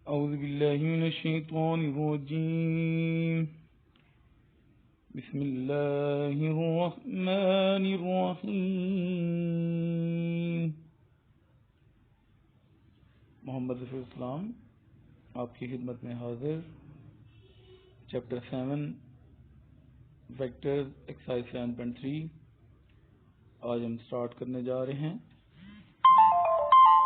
औज़ु बिल्लाहि मिनश शैतानिर रजीम। बिस्मिल्लाहिर रहमानिर रहीम। मोहम्मद रसूल इस्लाम आपकी खिदमत में हाजिर। चैप्टर 7 वेक्टर्स एक्सरसाइज 7.3 आज हम स्टार्ट करने जा रहे हैं।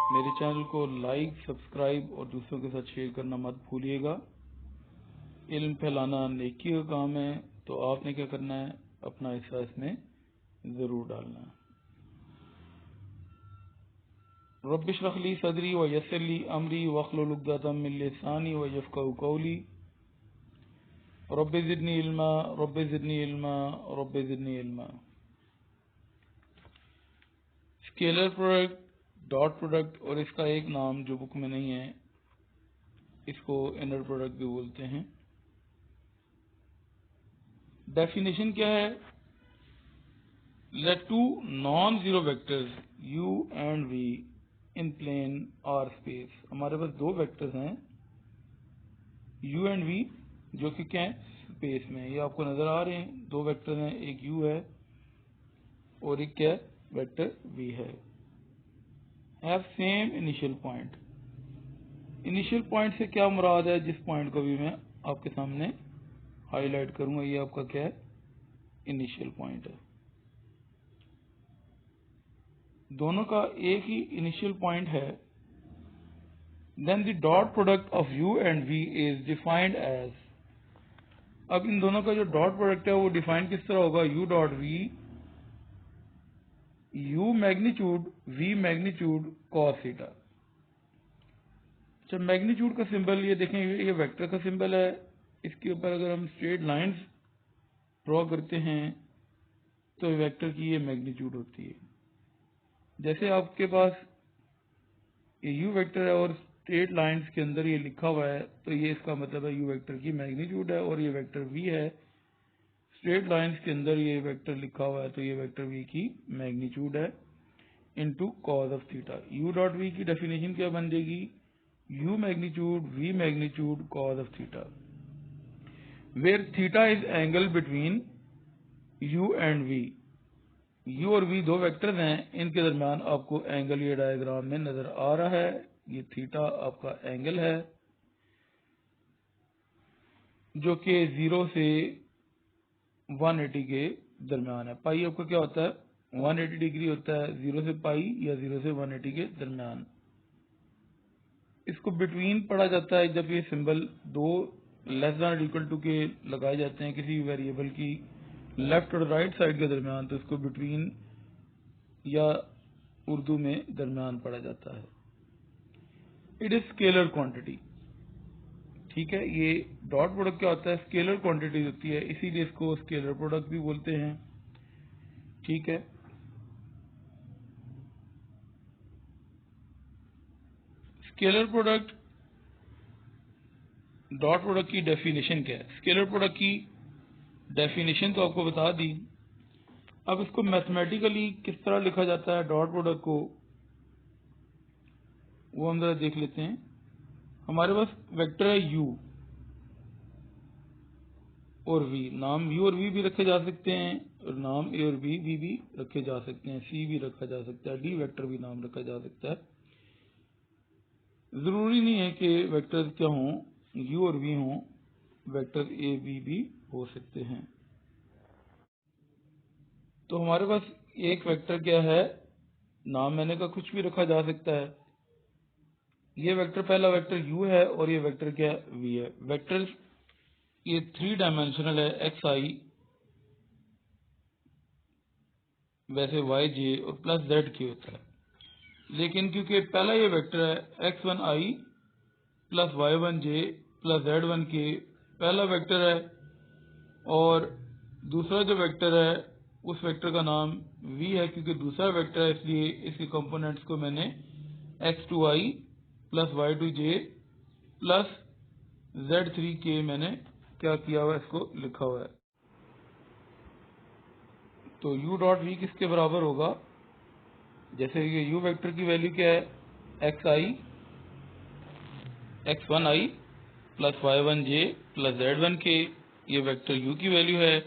मेरे चैनल को लाइक, सब्सक्राइब और दूसरों के साथ शेयर करना मत भूलिएगा। इल्म फैलाना नेकी का काम है, तो आपने क्या करना है, अपना हिस्सा इसमें ज़रूर डालना है। रब्बिश रह ली सदरी व यस्सिर ली अमरी वहलुल उक़दतम मिन लिसानी व यफ़क़हू क़ौली rabbi ज़िदनी इल्मा rabbi ज़िदनी इल्मा rabbi ज़िदनी इल्मा। Scalar product, dot product और इसका एक नाम जो बुक में नहीं है, इसको इनर प्रोडक्ट भी बोलते हैं। डेफिनेशन क्या है? Let two non zero vectors u and v in plane or space. हमारे पास दो वेक्टर्स हैं u एंड v जो कि क्या है, स्पेस में। ये आपको नजर आ रहे हैं, दो वेक्टर हैं, एक u है और एक क्या वेक्टर v है। Have same initial point. Initial point से क्या मुराद है, जिस पॉइंट को भी मैं आपके सामने हाईलाइट करूंगा, ये आपका क्या है, इनिशियल पॉइंट है। दोनों का एक ही इनिशियल पॉइंट है। Then the dot product of u and v is defined as. अब इन दोनों का जो डॉट प्रोडक्ट है वो डिफाइन किस तरह होगा? u dot v, u magnitude v magnitude cos theta. अच्छा, मैग्नीट्यूड का सिंबल ये देखें, ये वेक्टर का सिंबल है। इसके ऊपर अगर हम स्ट्रेट लाइंस ड्रॉ करते हैं तो वेक्टर की ये मैग्नीट्यूड होती है। जैसे आपके पास ये u वेक्टर है और स्ट्रेट लाइंस के अंदर ये लिखा हुआ है, तो ये इसका मतलब है u वेक्टर की मैग्नीट्यूड है। और ये वेक्टर v है, स्ट्रेट लाइंस के अंदर ये वेक्टर लिखा हुआ है, तो ये वेक्टर v की मैग्नीट्यूड है into cos of theta. u dot v की डेफिनेशन क्या बन जाएगी? u magnitude v magnitude cos of theta, where theta is angle between u and v। u और v दो वेक्टर्स हैं, इनके दरमियान आपको एंगल ये डायग्राम में नजर आ रहा है। ये थीटा आपका एंगल है जो कि 0 से 180 के दरमियान है। पाई आपका क्या होता है? 180 डिग्री होता है, 0 से पाई या 0 से 180 के दरमियान। इसको बिटवीन पढ़ा जाता है जब ये सिंबल दो लेस देन इक्वल टू के लगाए जाते हैं किसी वेरिएबल की लेफ्ट और राइट साइड के दरमियान, तो इसको बिटवीन या उर्दू में दरमियान पढ़ा जाता है। It is scalar quantity. ठीक है, ये डॉट प्रोडक्ट क्या होता है? स्केलर क्वांटिटी होती है, इसीलिए इसको स्केलर प्रोडक्ट भी बोलते हैं। ठीक है, स्केलर प्रोडक्ट, डॉट प्रोडक्ट की डेफिनेशन क्या है? स्केलर प्रोडक्ट की डेफिनेशन तो आपको बता दी। अब इसको मैथमेटिकली किस तरह लिखा जाता है डॉट प्रोडक्ट को, वो हम जरा देख लेते हैं। हमारे पास वेक्टर है u और v। नाम u और v भी रखे जा सकते हैं, और नाम a और b भी रखे जा सकते हैं, c भी रखा जा सकता है, d वेक्टर भी नाम रखा जा सकता है। जरूरी नहीं है कि वेक्टर क्या हों, u और v हों, वेक्टर a b भी हो सकते हैं। तो हमारे पास एक वेक्टर क्या है, नाम मैंने कहा कुछ भी रखा जा सकता है। ये वेक्टर, पहला वेक्टर u है और ये वेक्टर क्या है, v है। वेक्टर ये 3 डायमेंशनल है, एक्स आई, वैसे वाई जे और प्लस जेड के होता है। लेकिन क्योंकि पहला ये वेक्टर है x1i plus y1j plus z1k, पहला वेक्टर है, और दूसरा जो वेक्टर है उस वेक्टर का नाम v है क्योंकि दूसरा वेक्टर है, इसलिए इसके कंपोनेंट्स को मैंने x2i plus y2j plus z3k मैंने क्या किया हुआ है, इसको लिखा हुआ है। तो u डॉट v किसके बराबर होगा? जैसे ये u वेक्टर की वैल्यू क्या है, xi x1i plus y1j plus z1k, ये वेक्टर u की वैल्यू है,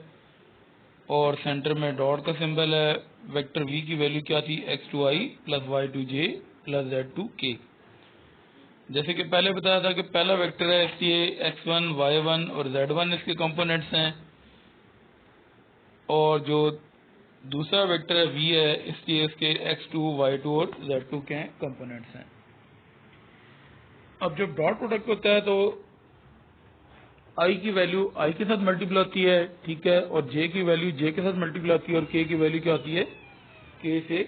और सेंटर में डॉट का सिंबल है। वेक्टर v की वैल्यू क्या थी, x2i plus y2j plus z2k। जैसे कि पहले बताया था कि पहला वेक्टर है, इसलिए x1, y1 और z1 इसके कंपोनेंट्स हैं, और जो दूसरा वेक्टर है v है, इसलिए इसके x2, y2 और z2 के कंपोनेंट्स हैं। अब जब डॉट प्रोडक्ट होता है तो i की वैल्यू i के साथ मल्टीप्लाई होती है, ठीक है, और j की वैल्यू j के साथ मल्टीप्लाई होती है, और k की वैल्यू क्या होती है, k से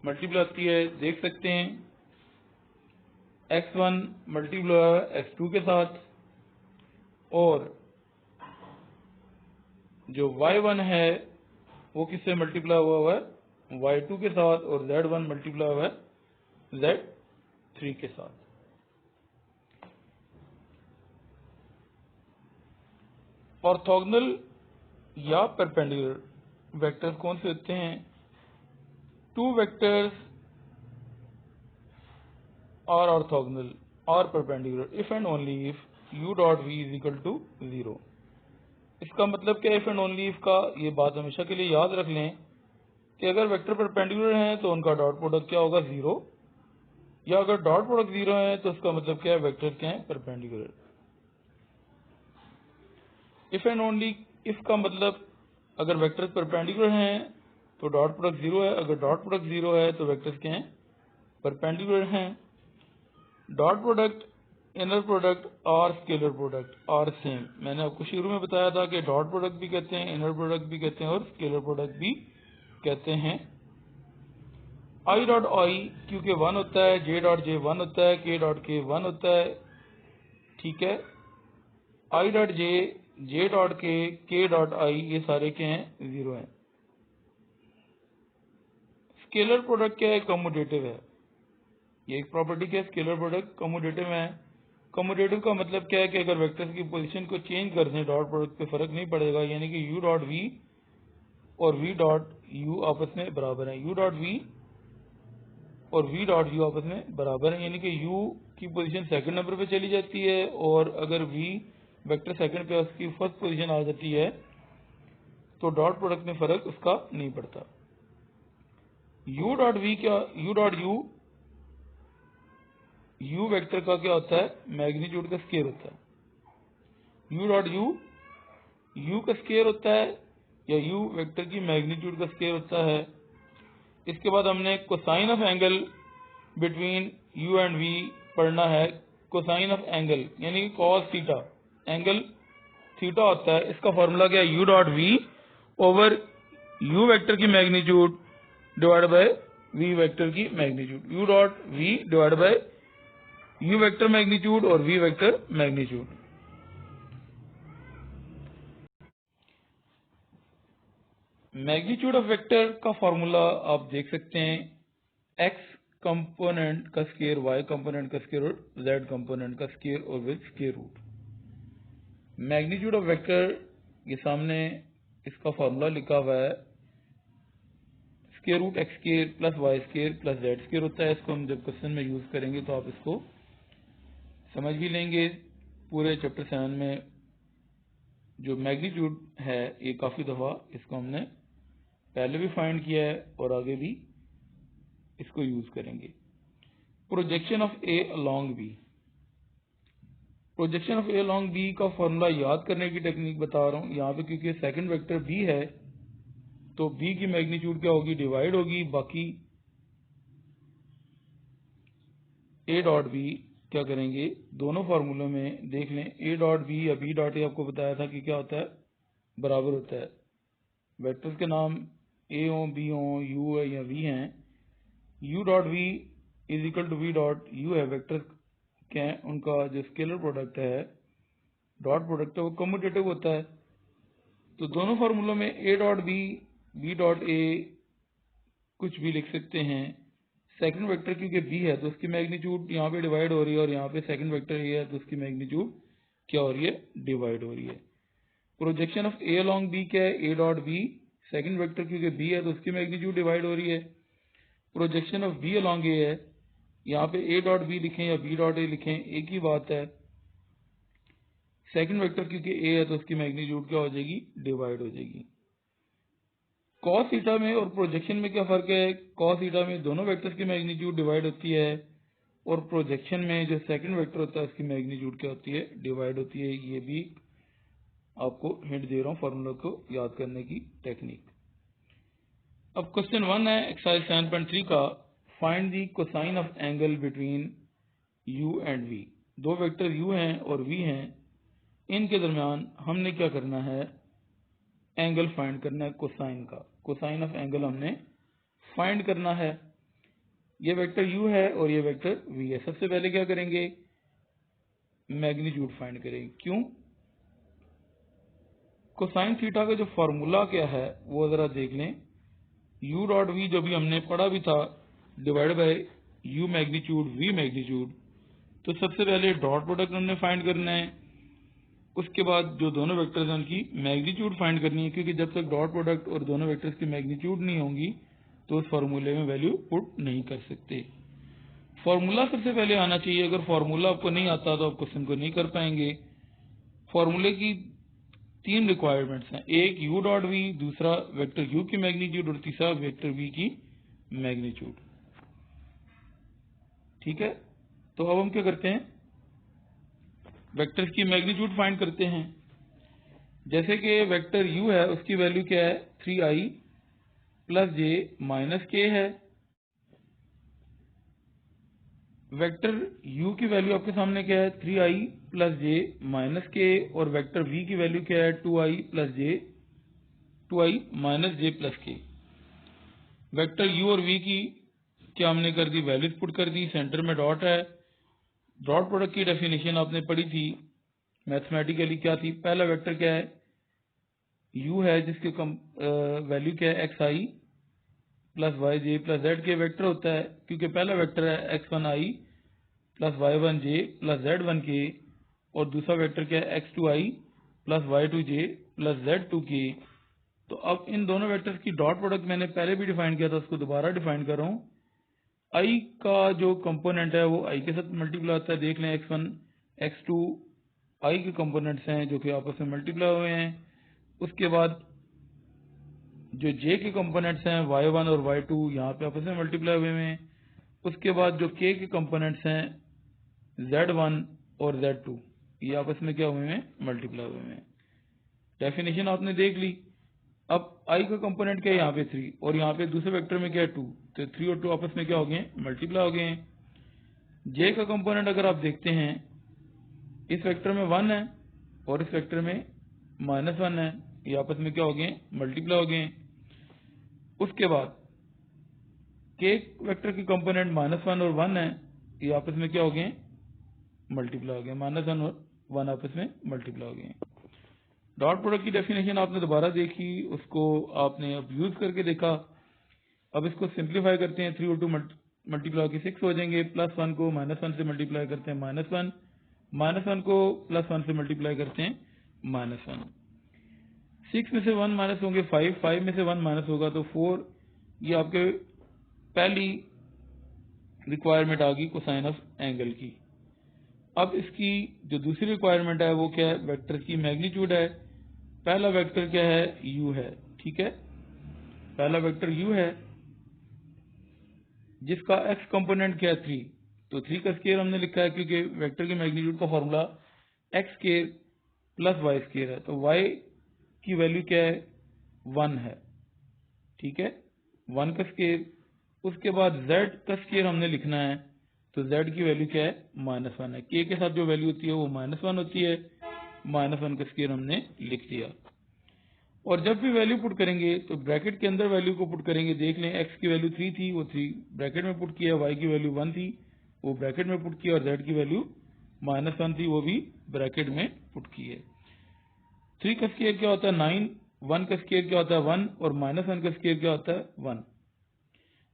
मल्टीप्लाई होती है। देख सकते हैं x1 मल्टीप्लाई x2 के साथ, और जो y1 है वो किससे मल्टीप्लाई हुआ है, y2 के साथ, और z1 मल्टीप्लाई हुआ है z3 के साथ। ऑर्थोगोनल या परपेंडिकुलर वेक्टर्स कौन से होते हैं, टू वेक्टर्स आर ऑर्थोगोनल और perpendicular if and only if u dot v is equal to 0। इसका मतलब क्या है इफ एंड ओनली इफ का, ये बात हमेशा के लिए याद रख लें कि अगर वेक्टर परपेंडिकुलर हैं तो उनका डॉट प्रोडक्ट क्या होगा, 0, या अगर डॉट प्रोडक्ट 0 है तो उसका मतलब क्या है, वेक्टर क्या है, perpendicular. If and only if का मतलब अगर वेक्टर्स परपेंडिकुलर हैं तो डॉट प्रोडक्ट 0 है, अगर डॉट प्रोडक्ट 0 है तो वेक्टर्स क्या हैं, परपेंडिकुलर हैं। डॉट प्रोडक्ट, इनर प्रोडक्ट और स्केलर प्रोडक्ट आर सेम। मैंने आपको शुरू में बताया था कि डॉट प्रोडक्ट भी कहते हैं, इनर प्रोडक्ट भी कहते हैं, और स्केलर प्रोडक्ट भी कहते हैं। आई डॉट आई क्योंकि 1 होता है, जे डॉट जे 1 होता है, के डॉट के 1 होता है, ठीक है। I dot J, J dot के डॉट आई, ये सारे क्या हैं, 0 हैं। स्केलर प्रोडक्ट क्या है, कम्यूटेटिव है। ये एक प्रॉपर्टी क्या है, स्केलर प्रोडक्ट कम्यूटेटिव है। कम्यूटेटिव का मतलब क्या है कि अगर वेक्टर्स की पोजीशन को चेंज कर दें डॉट प्रोडक्ट पे फर्क नहीं पड़ेगा, यानी कि u डॉट v और v डॉट u आपस में बराबर है, u डॉट v और v डॉट u आपस में बराबर है, यानी कि u की पोजीशन सेकंड नंबर पे चली जाती है, और अगर v वेक्टर सेकंड पे उसकी फर्स्ट पोजीशन आ जाती है तो डॉट प्रोडक्ट में फर्क उसका नहीं पड़ता। u डॉट v क्या, u डॉट u वेक्टर का क्या होता है, मैग्नीट्यूड का स्केयर होता है। u डॉट u का स्केयर होता है, या u वेक्टर की मैग्नीट्यूड का स्केयर होता है। इसके बाद हमने cosine of angle between u and v पढ़ना है। कोसाइन ऑफ एंगल यानी कि कॉस थीटा, एंगल थीटा होता है, इसका फॉर्मूला क्या है, u dot v over u vector की magnitude divide by v vector की magnitude, u dot v divide by u vector magnitude और v vector magnitude. Magnitude of vector का formula आप देख सकते हैं, x कंपोनेंट का स्केयर, y कंपोनेंट का स्केयर और z कंपोनेंट का स्केयर और with square root. Magnitude of vector ये सामने इसका फॉर्मूला लिखा हुआ है, square root x square plus y square plus z square होता है। इसको हम जब क्वेश्चन में यूज करेंगे तो आप इसको समझ भी लेंगे। पूरे चैप्टर 7 में जो मैग्नीट्यूड है ये काफी दफा इसको हमने पहले भी फाइंड किया है और आगे भी इसको यूज करेंगे। Projection of a along b, projection of a along b का फॉर्मूला याद करने की टेक्निक बता रहा हूं यहाँ पे, क्योंकि सेकंड वेक्टर बी है तो बी की मैग्नीट्यूड क्या होगी, डिवाइड होगी, बाकी ए डॉट बी क्या करेंगे, दोनों फार्मूलों में देख लें, ए डॉट बी या बी डॉट ए आपको बताया था कि क्या होता है, बराबर होता है। वेक्टर्स के नाम ए हो, बी हो, यू है या वी हैं। U dot v is equal to v dot u है, वेक्टर क्या है, उनका जो स्केलर प्रोडक्ट है, डॉट प्रोडक्ट है, वो कम्यूटेटिव होता है। तो दोनों फार्मूलों में a dot b dot a कुछ भी लिख सकते हैं। सेकंड वेक्टर क्योंकि बी है तो उसकी मैग्नीट्यूड यहाँ पे डिवाइड हो रही है, और यहाँ पे सेकंड वेक्टर ए है तो उसकी मैग्नीट्यूड क्या हो रही है, डिवाइड हो रही है। Projection of a along b क्या है, a dot b, second vector क्योंकि बी है तो उसकी मैग्नीट्यूड डिवाइड हो रही है। Projection of b along a है, यहाँ पे a डॉट बी लिखें या b डॉट a लिखें, एक ही बात है। सेकंड वेक्टर क्योंकि a है तो उसकी मैग्नीट्यूड क्या हो जाएगी, डिवाइड हो जाएगी। कॉस थीटा में और प्रोजेक्शन में क्या फर्क है? कॉस थीटा में दोनों वेक्टर्स की मैग्नीट्यूड डिवाइड होती है और प्रोजेक्शन में जो सेकंड वेक्टर होता है उसकी मैग्नीट्यूड क्या होती है, डिवाइड होती है। ये भी आपको हिंट दे रहा हूँ फॉर्मूला को याद करने की टेक्निक। अब क्वेश्चन 1 है एक्सरसाइज 7.3 का, find the cosine of angle between u and v। दो वेक्टर u हैं और v हैं, इनके दरमियान हमने क्या करना है, एंगल फाइंड करना है कोसाइन का। कोसाइन ऑफ एंगल हमने फाइंड करना है। ये वेक्टर u है और ये वेक्टर v है। सबसे पहले क्या करेंगे, मैग्नीट्यूड फाइंड करेंगे। क्यों? कोसाइन थीटा का जो फॉर्मूला क्या है वो जरा देख लें। u डॉट v जो भी हमने पढ़ा भी था, divide by u magnitude v magnitude. तो सबसे पहले डॉट प्रोडक्ट हमने फाइंड करना है, उसके बाद जो दोनों वेक्टर्स हैं उनकी मैग्नीट्यूड फाइंड करनी है, क्योंकि जब तक डॉट प्रोडक्ट और दोनों वेक्टर्स की मैग्नीट्यूड नहीं होंगी तो उस फॉर्मूले में वैल्यू पुट नहीं कर सकते। फॉर्मूला सबसे पहले आना चाहिए। अगर फॉर्मूला आपको नहीं आता तो आप क्वेश्चन को नहीं कर पाएंगे। फॉर्मूले की 3 रिक्वायरमेंट्स हैं, एक u डॉट v, दूसरा वेक्टर u की मैग्नीट्यूड और तीसरा वेक्टर v की मैग्नीट्यूड। ठीक है, तो अब हम क्या करते हैं, वेक्टर्स की मैग्नीट्यूड फाइंड करते हैं। जैसे कि वेक्टर u है उसकी वैल्यू क्या है, 3i plus j minus k है। वेक्टर u की वैल्यू आपके सामने क्या है, 3i plus j minus k, और वेक्टर v की वैल्यू क्या है, 2i minus j plus k। Vector u और v की क्या हमने कर दी, वैल्यूज पुट कर दी। सेंटर में डॉट है। डॉट प्रोडक्ट की डेफिनेशन आपने पढ़ी थी मैथमेटिकली, क्या थी, पहला वेक्टर क्या है, u है जिसकी वैल्यू क्या है, xi plus y j plus z के वेक्टर होता है, क्योंकि पहला वेक्टर है x1i plus y1j plus z1k, और दूसरा वेक्टर क्या है, x2i plus y2j plus z2k। तो अब इन दोनों वेक्टर्स की डॉट प्रोडक्ट मैंने पहले भी डिफाइन किया था, उसको दोबारा डिफाइन कर रहा हूँ। i का जो कंपोनेंट है वो i के साथ मल्टीप्लाई होता है। देख लें x1 x2 i के कंपोनेंट्स हैं जो कि आपस में मल्टीप्लाई हुए हैं। उसके बाद जो j के कंपोनेंट्स हैं y1 और y2 यहाँ पे आपस में मल्टीप्लाई हुए हैं। उसके बाद जो k के कंपोनेंट्स हैं z1 और z2 ये आपस में क्या हुए हैं, मल्टीप्लाई हुए हैं। डेफिनेशन आपने देख ली। अब i का कंपोनेंट क्या है, यहाँ पे 3, और यहाँ पे दूसरे वेक्टर में क्या है 2, तो 3 और 2 आपस में क्या हो गए, मल्टीप्लाई हो गए हैं। j का कंपोनेंट अगर आप देखते हैं, इस वेक्टर में 1 है और इस वेक्टर में -1 है, ये आपस में क्या हो गए, मल्टीप्लाई हो गए। उसके बाद k वेक्टर की कंपोनेंट -1 और 1 है, ये आपस में क्या हो गए, मल्टीप्लाई हो गए। -1 और 1 आपस में मल्टीप्लाई हो गए। डॉट प्रोडक्ट की डेफिनेशन आपने दोबारा देखी, उसको आपने अब यूज करके देखा। अब इसको सिंप्लीफाई करते हैं, 3 और 2 मल्टीप्लाई के 6 हो जाएंगे। +1 को -1 से मल्टीप्लाई करते हैं -1, -1 को +1 से मल्टीप्लाई करते हैं -1। 6 में से 1 माइनस होंगे 5, 5 में से 1 माइनस होगा तो 4। ये आपके पहली रिक्वायरमेंट आ गई कोसाइन ऑफ एंगल की। अब इसकी जो दूसरी रिक्वायरमेंट है वो क्या है, वेक्टर की मैग्नीट्यूड है। पहला वेक्टर क्या है, u है। ठीक है, पहला वेक्टर u है जिसका x कंपोनेंट क्या है, 3। तो 3 का स्केयर हमने लिखा है क्योंकि वेक्टर की मैग्नीट्यूड का formula x square plus y square है, तो y की वैल्यू क्या है, 1 है। ठीक है, 1 का स्केयर। उसके बाद z का स्केयर हमने लिखना है, तो z की वैल्यू क्या है, -1 है। k के साथ जो वैल्यू होती है वो -1 होती है, -1 का स्केयर हमने लिख दिया। और जब भी वैल्यू पुट करेंगे तो ब्रैकेट के अंदर वैल्यू को पुट करेंगे। देख लें, x की वैल्यू 3 थी, वो 3 ब्रैकेट में पुट किया, y की वैल्यू 1 थी, वो ब्रैकेट में पुट किया, और z की वैल्यू -1 थी, वो भी ब्रैकेट में पुट की है। 3 का स्केयर क्या होता है, 9, 1 का स्केयर क्या होता है, 1, और -1 का स्केयर क्या होता है, 1।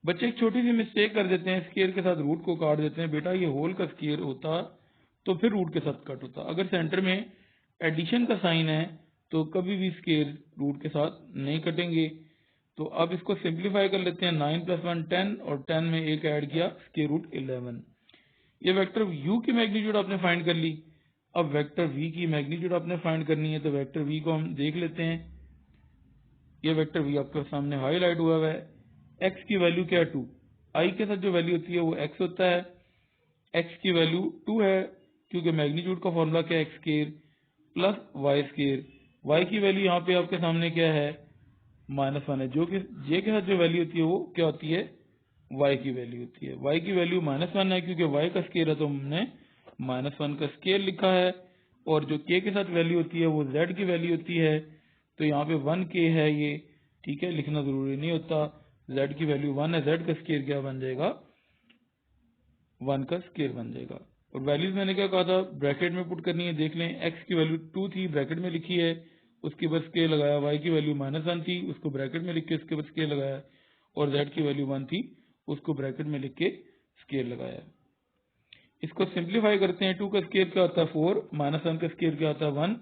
बच्चे एक छोटी सी मिस्टेक कर देते हैं, स्केयर के साथ रूट को काट देते हैं। बेटा ये होल का स्केयर होता तो फिर रूट के साथ कट होता। अगर सेंटर में एडिशन का साइन है तो कभी भी स्केयर रूट के साथ नहीं कटेंगे। तो अब इसको सिंप्लीफाई कर लेते हैं। 9 + 1 10 और 10 में एक ऐड किया स्क्वायर रूट 11। ये वेक्टर u की मैग्नीट्यूड आपने फाइंड कर ली। अब वेक्टर v की मैग्नीट्यूड आपने फाइंड करनी है, तो वेक्टर v को हम देख लेते हैं। ये वेक्टर v आपके सामने हाईलाइट हुआ है। x की वैल्यू क्या है 2, i के साथ जो वैल्यू होती है वो x होता है। x की वैल्यू 2 है क्योंकि मैग्नीट्यूड का फॉर्मूला क्या है x square plus y square. y की वैल्यू यहाँ पे आपके सामने क्या है -1 है, जो कि j के साथ जो वैल्यू होती है वो क्या होती है y की वैल्यू होती है। y की वैल्यू -1 है क्योंकि y का स्क्वायर है तो हमने -1 का स्क्वायर लिखा है। और जो k के साथ वैल्यू होती है वो z की वैल्यू होती है, तो यहाँ पे 1k है ये, ठीक है, लिखना जरूरी नहीं होता। z की वैल्यू 1 है, z का स्क्वायर क्या बन जाएगा 1 का स्क्वायर बन जाएगा। और वैल्यूज मैंने क्या कहा था ब्रैकेट में पुट करनी है। देख लें, x की वैल्यू 2 थी, ब्रैकेट में लिखी है, उसके बाद स्क्वायर लगाया। y की वैल्यू -1 थी, उसको ब्रैकेट में लिख के उसके बाद स्क्वायर लगाया। और z की वैल्यू 1 थी, उसको ब्रैकेट में लिख के स्क्वायर लगाया। इसको सिंप्लीफाई करते हैं। 2 का स्क्वायर क्या होता है 4, -1 का स्क्वायर क्या होता है 1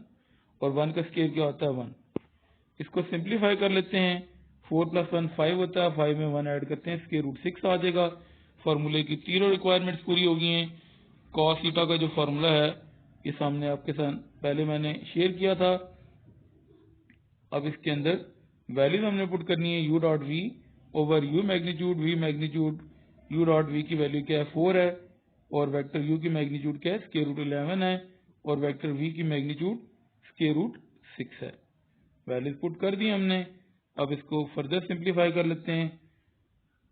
और 1 का स्क्वायर क्या होता है 1। इसको सिंप्लीफाई कर लेते हैं। 4 + 1 5 होता है, 5 में 1 ऐड करते हैं, स्क्वायर रूट 6 आ जाएगा। फॉर्मूले की तीनों रिक्वायरमेंट्स पूरी हो गई हैं। कॉस थीटा का जो फॉर्मूला है ये सामने आपके साथ पहले मैंने शेयर किया था। अब इसके अंदर वैल्यूज हमने पुट करनी है। u dot v over u magnitude v magnitude u dot v की वैल्यू क्या है 4 है, और वेक्टर u की मैग्नीट्यूड क्या है स्क्वायर रूट 11 है, और वेक्टर v की मैग्नीट्यूड स्क्वायर रूट 6 है। वैल्यूज पुट कर दी हमने। अब इसको फर्दर सिंप्लीफाई कर लेते हैं।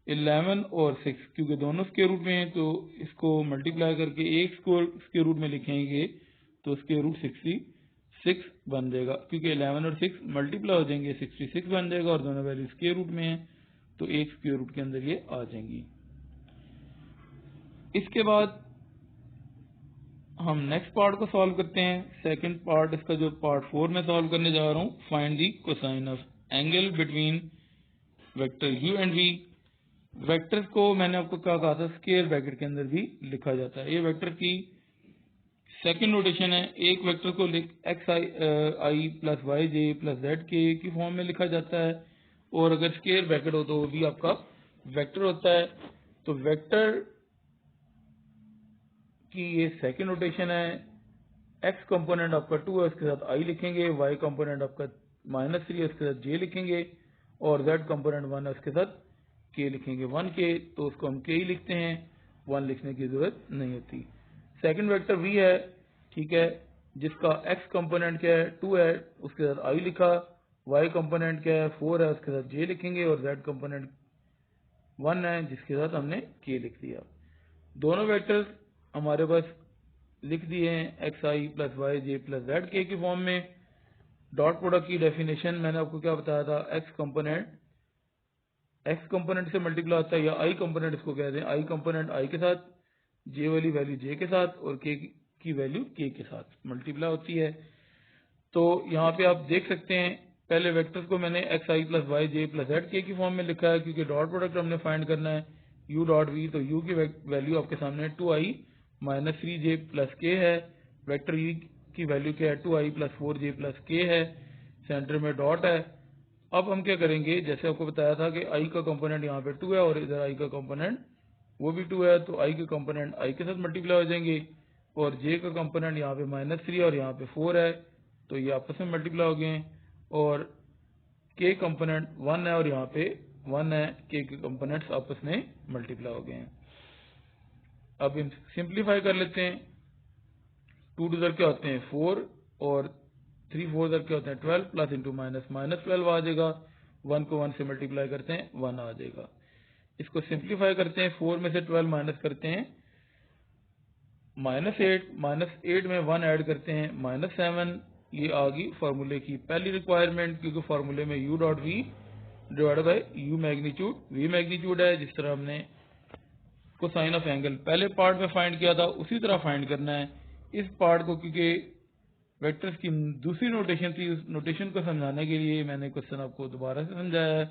11 और 6 क्योंकि दोनों स्क्वायर रूट में हैं, तो इसको मल्टीप्लाई करके एक स्क्वायर रूट में लिखेंगे तो स्क्वायर रूट 66 बन जाएगा। क्योंकि 11 और 6 मल्टीप्लाई हो जाएंगे 66 बन जाएगा, और दोनों वैल्यू स्क्वायर रूट में हैं तो एक स्क्वायर रूट के अंदर ये आ जाएंगी। इसके बाद हम नेक्स्ट पार्ट को सॉल्व करते हैं। सेकंड पार्ट इसका जो पार्ट 4 में सॉल्व करने जा रहा हूँ। Find the cosine of angle between vector u and v। Vectors को मैंने आपको क्या कहा था स्क्वायर ब्रैकेट के अंदर भी लिखा जाता है। ये वेक्टर की सेकंड नोटेशन है। एक वेक्टर को x i plus y j plus z k की फॉर्म में लिखा जाता है, और अगर स्क्वायर ब्रैकेट हो तो वो भी आपका वेक्टर होता है। तो वेक्टर की ये सेकंड नोटेशन है। x कंपोनेंट आपका 2 है, उसके साथ i लिखेंगे, y कंपोनेंट आपका -3 है, उसके साथ j लिखेंगे, और z कंपोनेंट 1 है, उसके साथ k लिखेंगे 1k, तो उसको हम k ही लिखते हैं, 1 लिखने की जरूरत नहीं होती। सेकंड वेक्टर v है, ठीक है, जिसका x कंपोनेंट क्या है 2 है, उसके साथ i लिखा, y कंपोनेंट क्या है 4 है, उसके साथ j लिखेंगे, और z कंपोनेंट 1 है जिसके साथ हमने k लिख दिया। दोनों वेक्टर्स हमारे पास लिख दिए हैं एक्स आई plus y j plus z k की फॉर्म में। डॉट प्रोडक्ट की डेफिनेशन मैंने आपको क्या बताया था, एक्स कंपोनेंट से मल्टीप्लाई होता है, या आई कंपोनेंट इसको कहते हैं। आई कंपोनेंट आई के साथ, जे वाली वैल्यू जे के साथ, और के की वैल्यू के साथ मल्टीप्लाई होती है। तो यहाँ पे आप देख सकते हैं पहले वेक्टर्स को मैंने एक्स आई plus y j plus z k की फॉर्म में लिखा है, क्योंकि डॉट प्रोडक्ट हमने फाइंड करना है u डॉट v। तो u की वैल्यू आपके सामने 2i -3j प्लस के है। वेक्टर v की वैल्यू क्या है 2i प्लस 4j प्लस के है। सेंटर में डॉट है। अब हम क्या करेंगे, जैसे आपको बताया था कि i का कंपोनेंट यहाँ पे 2 है और इधर i का कंपोनेंट वो भी 2 है, तो i के कंपोनेंट i के साथ मल्टीप्लाई हो जाएंगे, और j का कंपोनेंट यहाँ पे -3 और यहाँ पे 4 है, तो ये आपस में मल्टीप्लाई हो गए। और k कंपोनेंट 1 है और यहाँ पे 1 है, k के कंपोनेंट्स आपस में मल्टीप्लाई हो गए हैं। अब हम सिंप्लीफाई कर लेते हैं। 2 टू क्या होते हैं 4, और 3 4 क्या होते हैं 12, प्लस इंटू माइनस -12 आ जाएगा। 1 को 1 से मल्टीप्लाई करते हैं 1 आ जाएगा। इसको सिंप्लीफाई करते हैं। 4 में से 12 माइनस करते हैं -8 में 1 ऐड करते हैं -7। ये आ गई फार्मूले की पहली रिक्वायरमेंट, क्योंकि फार्मूले में u dot v divided by u magnitude v magnitude है। जिस तरह हमने कोसाइन ऑफ एंगल पहले पार्ट में फाइंड किया था उसी तरह फाइंड करना है इस पार्ट को, क्योंकि वेक्टर्स की दूसरी नोटेशन थी, उस नोटेशन को समझाने के लिए मैंने क्वेश्चन आपको दोबारा से समझाया है।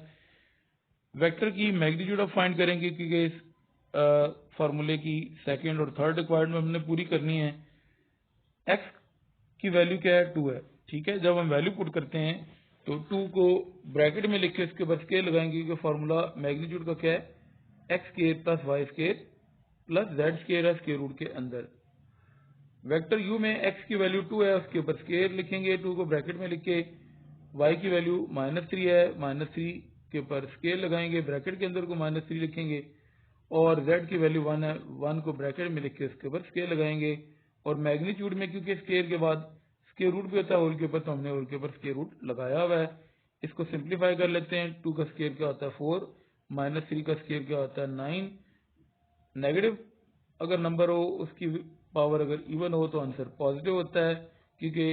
वेक्टर की मैग्नीट्यूड ऑफ फाइंड करेंगे, क्योंकि इस फार्मूले की सेकंड और थर्ड रिक्वायरमेंट हमने पूरी करनी है। x की वैल्यू क्या है 2 है, ठीक है। जब हम वैल्यू पुट करते हैं तो 2 को ब्रैकेट में लिख के इसके ऊपर स्केयर लगाएंगे, क्योंकि फॉर्मूला मैग्नीट्यूड का क्या है, x square plus y square plus z square है स्केयर रूट के अंदर। वेक्टर u में x की वैल्यू 2 है, उसके ऊपर स्केयर लिखेंगे, 2 को ब्रैकेट में लिख के, y की वैल्यू -3 है, -3 के ऊपर स्केयर लगाएंगे, ब्रैकेट के अंदर को -3 लिखेंगे, और z की वैल्यू 1 है, 1 को ब्रैकेट में लिख के उसके ऊपर स्केयर लगाएंगे। और मैग्नीट्यूड में क्योंकि स्केयर के बाद स्केयर रूट भी होता है होल के ऊपर, तो हमने होल के ऊपर स्केयर रूट लगाया हुआ है। इसको सिंप्लीफाई कर लेते हैं। 2 का स्केयर क्या होता है 4, -3 का स्केयर क्या होता है 9। नेगेटिव अगर नंबर हो उसकी पावर अगर इवन हो तो आंसर पॉजिटिव होता है, क्योंकि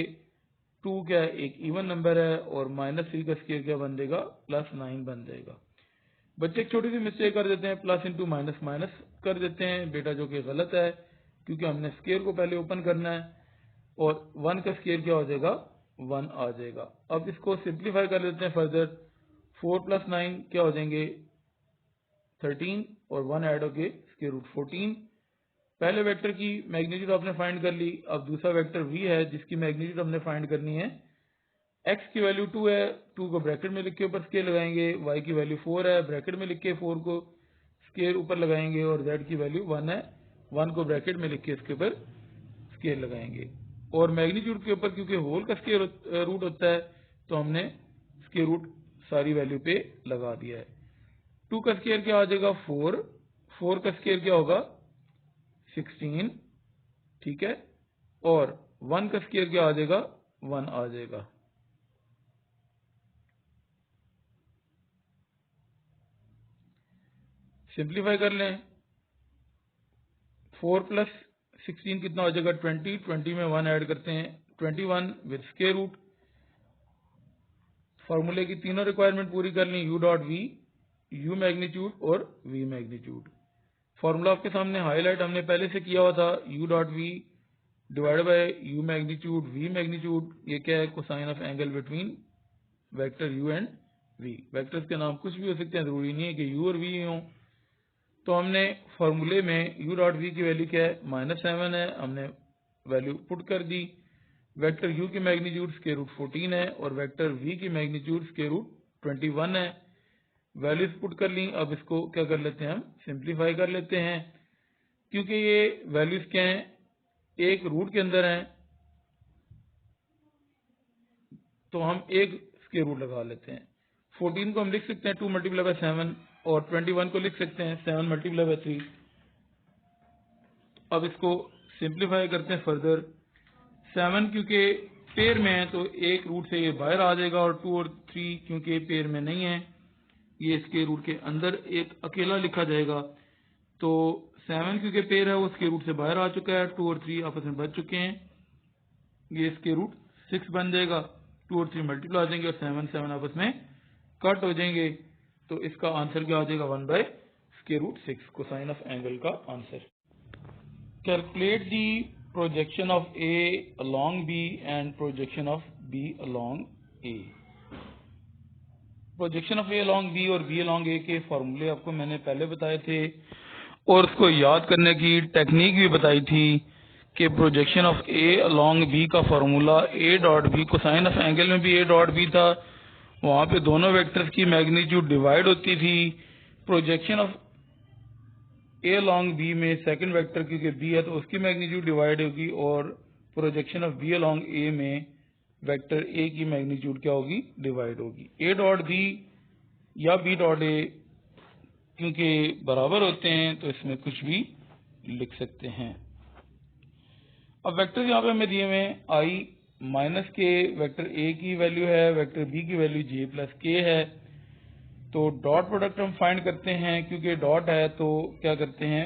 2 क्या एक इवन नंबर है, और -3 का स्केयर क्या बन जाएगा +9 बन जाएगा। बच्चे एक छोटी सी मिस्टेक कर देते हैं, प्लस इंटू माइनस माइनस कर देते हैं बेटा, जो कि गलत है, क्योंकि हमने स्केयर को पहले ओपन करना है, और 1 का स्केयर क्या हो जाएगा 1 आ जाएगा। अब इसको सिंप्लीफाई कर लेते हैं फर्दर। 4 + 9 क्या हो जाएंगे 13, और 1 ऐड होके स्केयर रूट 14। पहले वेक्टर की मैग्नीट्यूड आपने फाइंड कर ली। अब दूसरा वेक्टर v है जिसकी मैग्नीट्यूड हमने फाइंड करनी है। x की वैल्यू 2 है, 2 को ब्रैकेट में लिख के ऊपर स्केयर लगाएंगे, y की वैल्यू 4 है, ब्रैकेट में लिख के 4 को स्केयर ऊपर लगाएंगे, और z की वैल्यू 1 है, 1 को ब्रैकेट में लिख के इसके ऊपर स्केयर लगाएंगे। और मैग्नीट्यूड के ऊपर क्योंकि होल का स्केयर रूट होता है, तो हमने स्केयर रूट सारी वैल्यू पे लगा दिया है। 2 का स्केयर क्या आ जाएगा 4, 4 का स्केयर क्या होगा 16, ठीक है, और 1 का स्केयर क्या आ जाएगा 1 आ जाएगा। सिंप्लीफाई कर लें। 4 + 16 कितना हो जाएगा 20, 20 में 1 ऐड करते हैं 21 विद स्केयर रूट। फॉर्मूले की तीनों रिक्वायरमेंट पूरी कर ली, u dot v, u magnitude और v मैग्नीट्यूड। फॉर्मूला आपके सामने हाईलाइट हमने पहले से किया हुआ था, u dot v divide by u magnitude v magnitude. ये क्या है cosine of angle between vector u and v। Vectors के नाम कुछ भी हो सकते हैं, जरूरी नहीं है कि u और v हो। तो हमने फॉर्मूले में u डॉट वी की वैल्यू क्या है -7 है, हमने वैल्यू पुट कर दी। वेक्टर u की मैग्नीट्यूड स्क्वायर रूट 14 है, और वेक्टर v की मैग्नीट्यूड स्क्वायर रूट 21 है। वैल्यूज पुट कर ली। अब इसको क्या कर लेते हैं हम सिंप्लीफाई कर लेते हैं, क्योंकि ये वैल्यूज क्या हैं एक रूट के अंदर हैं, तो हम एक स्क्वायर रूट लगा लेते हैं। 14 को हम लिख सकते हैं 2 × 7, और 21 को लिख सकते हैं 7 × 3। अब इसको सिंप्लीफाई करते हैं फर्दर। 7 क्योंकि पेयर में है तो एक रूट से ये बाहर आ जाएगा, और 2 और 3 क्योंकि पेयर में नहीं है, ये इसके रूट के अंदर एक अकेला लिखा जाएगा। तो 7 क्योंकि पेयर है वो इसके रूट से बाहर आ चुका है, 2 और 3 आपस में बच चुके हैं, ये इसके रूट 6 बन जाएगा। 2 और 3 मल्टीप्लाई आ जाएंगे, और 7 7 आपस में कट हो जाएंगे। तो इसका आंसर क्या आ जाएगा 1/√6 कोसाइन ऑफ एंगल का answer. Calculate the projection of A along b and projection of b along a. Projection of A along b और बी along ए के फॉर्मूले आपको मैंने पहले बताए थे, और उसको याद करने की टेक्निक भी बताई थी कि projection of A along B का formula A dot B, cosine of angle में भी ए डॉट बी था, वहां पे दोनों वेक्टर्स की मैग्नीट्यूड डिवाइड होती थी। Projection of A along b में सेकंड वेक्टर क्योंकि बी है तो उसकी मैग्नीट्यूड डिवाइड होगी, और projection of b along a में वेक्टर ए की मैग्नीट्यूड क्या होगी डिवाइड होगी। ए डॉट बी या बी डॉट ए क्योंकि बराबर होते हैं तो इसमें कुछ भी लिख सकते हैं। अब वेक्टर यहाँ पे हमें दिए हुए हैं i-k, वेक्टर ए की वैल्यू है, वेक्टर बी की वैल्यू j + k है। तो डॉट प्रोडक्ट हम फाइंड करते हैं, क्योंकि डॉट है तो क्या करते हैं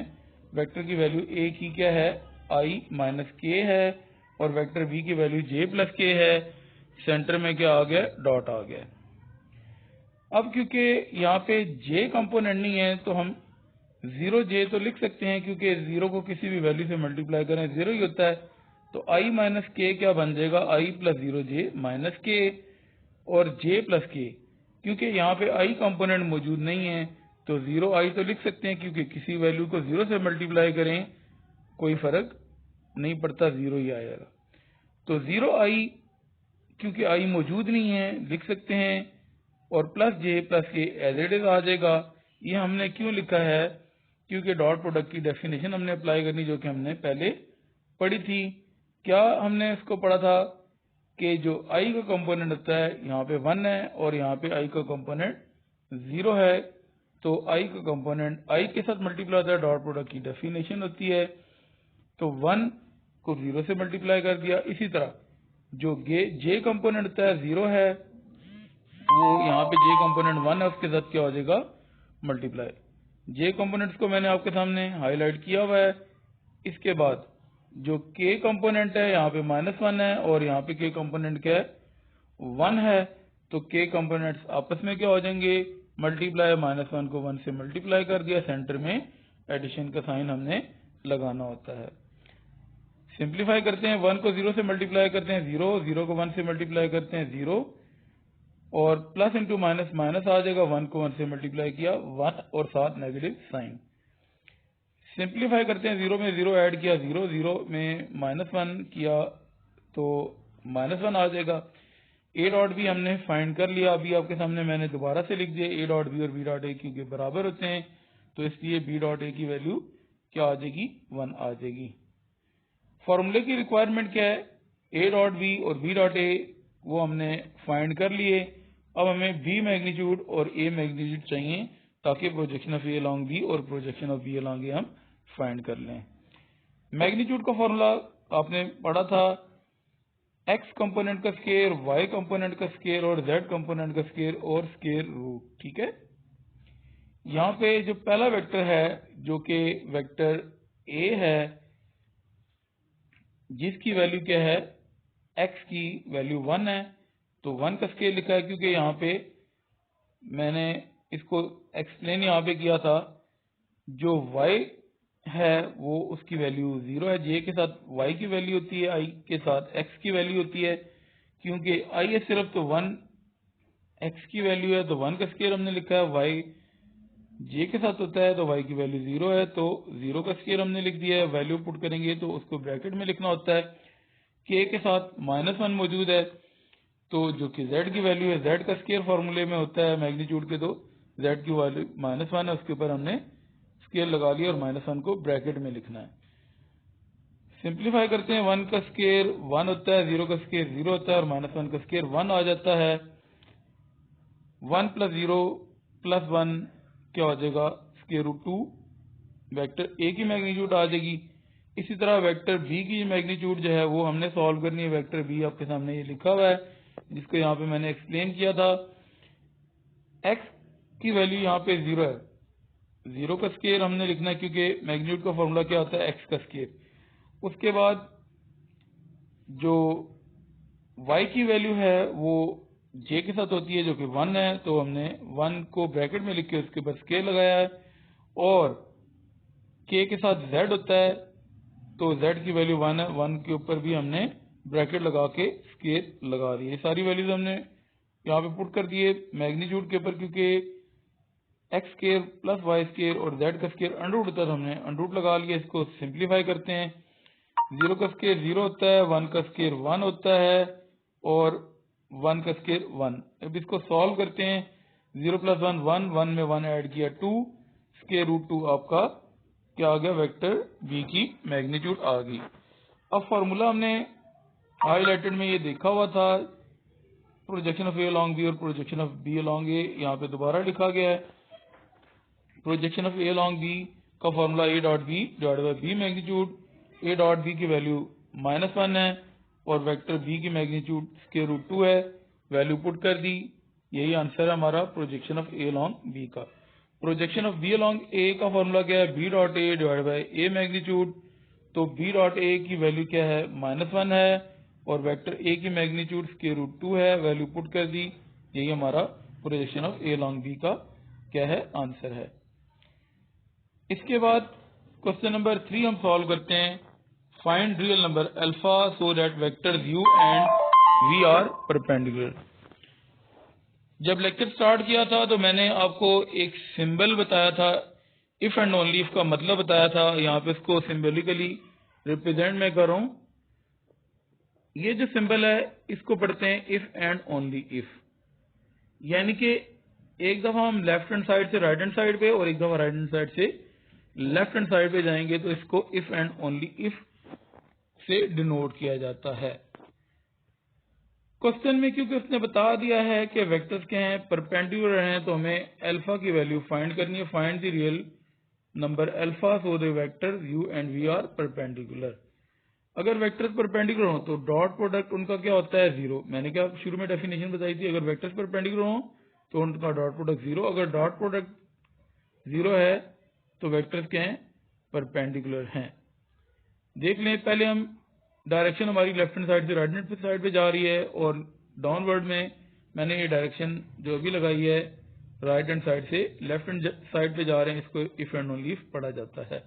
वेक्टर की वैल्यू a की क्या है i-k है, और वेक्टर b की वैल्यू j + k है। सेंटर में क्या आ गया डॉट आ गया। अब क्योंकि यहाँ पे j कंपोनेंट नहीं है तो हम 0j तो लिख सकते हैं, क्योंकि 0 को किसी भी वैल्यू से मल्टीप्लाई करें 0 ही होता है। तो i - k क्या बन जाएगा i + 0j - k, और j + k क्योंकि यहाँ पे i कंपोनेंट मौजूद नहीं है तो 0i तो लिख सकते हैं, क्योंकि किसी वैल्यू को 0 से मल्टीप्लाई करें कोई फर्क नहीं पड़ता, 0 ही आएगा। तो 0i क्योंकि आई मौजूद नहीं है लिख सकते हैं, और प्लस जे प्लस के एज इट इज आ जाएगा। ये हमने क्यों लिखा है, क्योंकि डॉट प्रोडक्ट की डेफिनेशन हमने अप्लाई करनी जो कि हमने पहले पढ़ी थी। क्या हमने इसको पढ़ा था कि जो आई का कंपोनेंट होता है यहाँ पे 1 है और यहाँ पे आई का कंपोनेंट 0 है, तो आई का कंपोनेंट आई के साथ मल्टीप्लाई होता है, डॉट प्रोडक्ट की डेफिनेशन होती है। तो 1 को 0 से मल्टीप्लाई कर दिया। इसी तरह जो जे कंपोनेंट होता है 0 है, वो यहाँ पे जे कंपोनेंट 1 है, उसके साथ क्या हो जाएगा मल्टीप्लाई। जे कंपोनेंट्स को मैंने आपके सामने हाईलाइट किया हुआ है। इसके बाद जो के कंपोनेंट है यहाँ पे -1 है और यहाँ पे के कंपोनेंट क्या है 1 है, तो के कंपोनेंट्स आपस में क्या हो जाएंगे मल्टीप्लाई। -1 को 1 से मल्टीप्लाई कर दिया, सेंटर में एडिशन का साइन हमने लगाना होता है। सिंप्लीफाई करते हैं, 1 को 0 से मल्टीप्लाई करते हैं 0, 0 को 1 से मल्टीप्लाई करते हैं 0, और प्लस इंटू माइनस माइनस आ जाएगा, 1 को 1 से मल्टीप्लाई किया 1 और साथ नेगेटिव साइन। सिंप्लीफाई करते हैं, 0 में 0 ऐड किया 0, 0 में -1 किया तो -1 आ जाएगा। ए डॉट बी हमने फाइंड कर लिया, अभी आपके सामने मैंने दोबारा से लिख दिया ए डॉट बी और बी डॉट ए क्योंकि बराबर होते हैं, तो इसलिए बी डॉट ए की वैल्यू क्या आ जाएगी 1 आ जाएगी। फॉर्मूले की रिक्वायरमेंट क्या है, ए डॉट बी और बी डॉट ए वो हमने फाइंड कर लिए। अब हमें बी मैग्नीट्यूड और ए मैग्नीट्यूड चाहिए ताकि projection of A along B और projection of B along A हम फाइंड कर लें। मैग्नीट्यूड का फॉर्मूला आपने पढ़ा था, एक्स कंपोनेंट का स्केयर, वाई कंपोनेंट का स्केयर और जेड कंपोनेंट का स्केयर और स्केयर रूट। ठीक है, यहाँ पे जो पहला वेक्टर है जो कि वेक्टर ए है, जिसकी वैल्यू क्या है x की वैल्यू 1 है, तो 1 का स्केयर लिखा है क्योंकि यहाँ पे मैंने इसको एक्सप्लेन यहाँ पे किया था, जो y है वो उसकी वैल्यू 0 है, j के साथ y की वैल्यू होती है, i के साथ x की वैल्यू होती है। क्योंकि i है सिर्फ तो 1 x की वैल्यू है, तो 1 का स्केयर हमने लिखा है, y j के साथ होता है तो y की वैल्यू 0 है, तो 0 का स्केयर हमने लिख दिया है। वैल्यू पुट करेंगे तो उसको ब्रैकेट में लिखना होता है, k के साथ -1 मौजूद है, तो जो कि z की वैल्यू है, z का स्केयर फॉर्मूले में होता है मैग्नीट्यूड के, तो z की वैल्यू -1 है, उसके ऊपर हमने स्केयर लगा लिया और -1 को ब्रैकेट में लिखना है। सिंप्लीफाई करते हैं, 1 का स्केयर 1 होता है, 0 का स्केयर 0 होता है और -1 का स्केयर 1 आ जाता है। 1 + 0 + 1 क्या हो जाएगा स्क्वायर रूट 2, वेक्टर ए की मैग्नीट्यूड आ जाएगी। इसी तरह वेक्टर बी की मैग्नीट्यूड जो है वो हमने सॉल्व करनी है। वेक्टर बी आपके सामने ये लिखा हुआ है, जिसको यहाँ पे मैंने एक्सप्लेन किया था। एक्स की वैल्यू यहाँ पे 0 है, 0 का स्केयर हमने लिखना है क्योंकि मैग्नीट्यूड का फॉर्मूला क्या होता है एक्स का स्केयर। उसके बाद जो y की वैल्यू है वो j के साथ होती है जो कि 1 है, तो हमने 1 को ब्रैकेट में लिख के उसके ऊपर स्केयर लगाया है, और k के साथ z होता है तो z की वैल्यू 1 है, 1 के ऊपर भी हमने ब्रैकेट लगा के स्केयर लगा दिए। सारी वैल्यूज हमने यहाँ पे पुट कर दिए मैग्नीट्यूड के ऊपर, क्योंकि x square plus y square और z का स्केयर अंडर होता है, तो हमने अंडर लगा लिया। इसको सिंप्लीफाई करते हैं, 0 का स्केयर 0 होता है, 1 का स्केयर 1 होता है और 1 का स्केयर 1। अब इसको सॉल्व करते हैं, 0 + 1 1, 1 में 1 ऐड किया 2, स्केयर रूट 2 आपका क्या आ गया वेक्टर बी की मैग्नीट्यूड आ गई। अब फॉर्मूला हमने हाईलाइटेड में ये देखा हुआ था, projection of A along B और projection of B along A यहाँ पे दोबारा लिखा गया है। Projection of A along B का formula A dot B divided by B magnitude. A dot B की वैल्यू -1 है और वेक्टर बी की मैग्नीट्यूड स्क्वायर रूट 2 है, वैल्यू पुट कर दी, यही आंसर है हमारा projection of A along B का। Projection of B along A का फॉर्मूला क्या है, B dot A divided by A magnitude. तो बी डॉट ए की वैल्यू क्या है -1 है और वेक्टर ए की मैग्नीट्यूड स्क्वायर रूट 2 है, वैल्यू पुट कर दी, यही हमारा projection of A along B का क्या है आंसर है। इसके बाद क्वेश्चन नंबर 3 हम सॉल्व करते हैं, find real number alpha so that vectors u and v are perpendicular. जब लेक्चर स्टार्ट किया था तो मैंने आपको एक सिंबल बताया था, इफ एंड ओनली इफ का मतलब बताया था। यहाँ पे इसको सिंबॉलिकली रिप्रेजेंट मैं कर रहा हूं, ये जो सिंबल है इसको पढ़ते हैं इफ एंड ओनली इफ, यानी कि एक दफा हम लेफ्ट हैंड साइड से राइट हैंड साइड पे और एक दफा राइट हैंड साइड से लेफ्ट हैंड साइड पे जाएंगे तो इसको इफ एंड ओनली इफ से डिनोट किया जाता है। क्वेश्चन में क्योंकि उसने बता दिया है कि वेक्टर्स क्या हैं, परपेंडिकुलर हैं, तो हमें अल्फा की वैल्यू फाइंड करनी है। Find the real number alpha so the vector u and v are perpendicular. अगर वेक्टर्स परपेंडिकुलर हो तो डॉट प्रोडक्ट उनका क्या होता है, जीरो। मैंने क्या शुरू में डेफिनेशन बताई थी, अगर वेक्टर्स परपेंडिकुलर हो तो उनका डॉट प्रोडक्ट जीरो। अगर डॉट प्रोडक्ट जीरो है तो वेक्टर्स क्या हैं, परपेंडिकुलर हैं। देख लें, पहले हम डायरेक्शन हमारी लेफ्ट हैंड साइड से राइट हैंड साइड पे जा रही है और डाउनवर्ड में मैंने ये डायरेक्शन जो अभी लगाई है राइट हैंड साइड से लेफ्ट हैंड साइड पे जा रहे हैं, इसको इफ एंड ओनली इफ पढ़ा जाता है।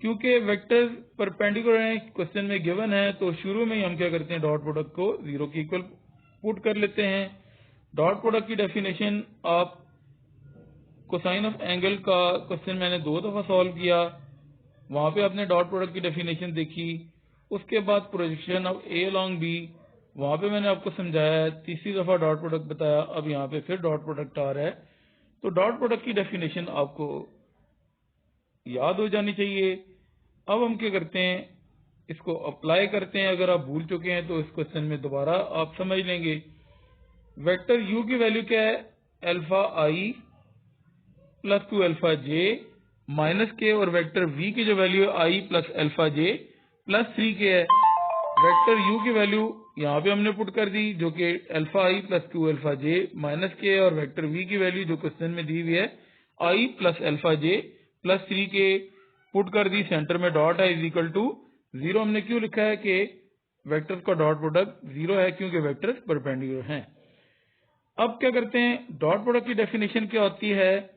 क्योंकि वेक्टर्स परपेंडिकुलर हैं, क्वेश्चन में गिवन है, तो शुरू में ही हम क्या करते हैं, डॉट प्रोडक्ट को जीरो के इक्वल पुट कर लेते हैं। डॉट प्रोडक्ट की डेफिनेशन आप कोसाइन ऑफ एंगल का क्वेश्चन मैंने 2 दफा सॉल्व किया, वहां पे आपने डॉट प्रोडक्ट की डेफिनेशन देखी। उसके बाद projection of a along b, वहां पे मैंने आपको समझाया, तीसरी दफा डॉट प्रोडक्ट बताया, अब यहाँ पे फिर डॉट प्रोडक्ट आ रहा है। तो डॉट प्रोडक्ट की डेफिनेशन आपको याद हो जानी चाहिए। अब हम क्या करते हैं, इसको अप्लाई करते हैं। अगर आप भूल चुके हैं तो इस क्वेश्चन में दोबारा आप समझ लेंगे। वेक्टर यू की वैल्यू क्या है, अल्फा आई प्लस 2 अल्फा जे माइनस के, और वेक्टर वी की जो वैल्यू है आई प्लस अल्फा जे प्लस 3 के है। वेक्टर यू की वैल्यू यहाँ पे हमने पुट कर दी जो कि अल्फा आई प्लस 2 अल्फा जे माइनस के, और वेक्टर वी की वैल्यू जो क्वेश्चन में दी हुई है आई प्लस अल्फा जे प्लस 3 के पुट कर दी। सेंटर में डॉट है इज इक्वल टू जीरो। हमने क्यों लिखा है कि वेक्टर्स का डॉट प्रोडक्ट जीरो है, क्योंकि वेक्टर्स परपेंडिकुलर हैं। अब क्या करते हैं, डॉट प्रोडक्ट की डेफिनेशन क्या होती है,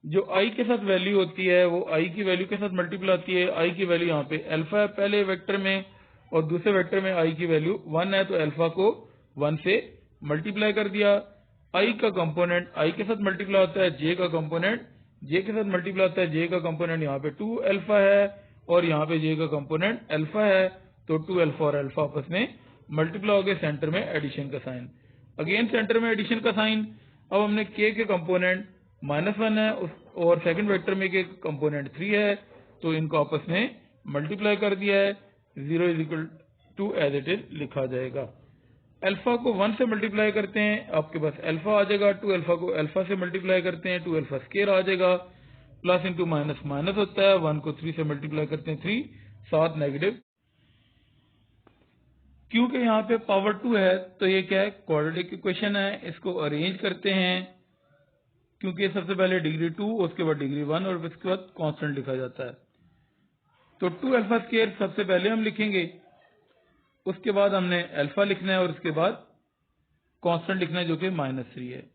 जो आई के साथ वैल्यू होती है वो आई की वैल्यू के साथ मल्टीप्लाई होती है। आई की वैल्यू यहाँ पे अल्फा है पहले वेक्टर में, और दूसरे वेक्टर में आई की वैल्यू 1 है, तो अल्फा को 1 से मल्टीप्लाई कर दिया। आई का कंपोनेंट आई के साथ मल्टीप्लाई होता है, जे का कंपोनेंट जे के साथ मल्टीप्लाई होता है। जे का कंपोनेंट यहाँ पे 2 अल्फा है और यहाँ पे जे का कंपोनेंट अल्फा है, तो 2 अल्फा और अल्फा आपस में मल्टीप्लाई हो गए। सेंटर में एडिशन का साइन, अगेन सेंटर में एडिशन का साइन। अब हमने के कंपोनेंट -1 है और सेकंड वेक्टर में के कंपोनेंट 3 है, तो इनको आपस में मल्टीप्लाई कर दिया है। 0 is equal to as it is लिखा जाएगा। अल्फा को 1 से मल्टीप्लाई करते हैं, आपके पास अल्फा आ जाएगा। 2 अल्फा को अल्फा से मल्टीप्लाई करते हैं, 2 अल्फा स्क्वायर आ जाएगा। प्लस इंटू माइनस माइनस होता है, 1 को 3 से मल्टीप्लाई करते हैं 3, 7 नेगेटिव। क्योंकि यहाँ पे पावर 2 है तो ये क्या है, क्वाड्रेटिक इक्वेशन है। इसको अरेंज करते हैं, क्योंकि सबसे पहले डिग्री 2 उसके बाद डिग्री 1 और उसके बाद कांस्टेंट लिखा जाता है। तो 2 अल्फा स्क्वायर सबसे पहले हम लिखेंगे, उसके बाद हमने अल्फा लिखना है और उसके बाद कांस्टेंट लिखना है जो कि -3 है।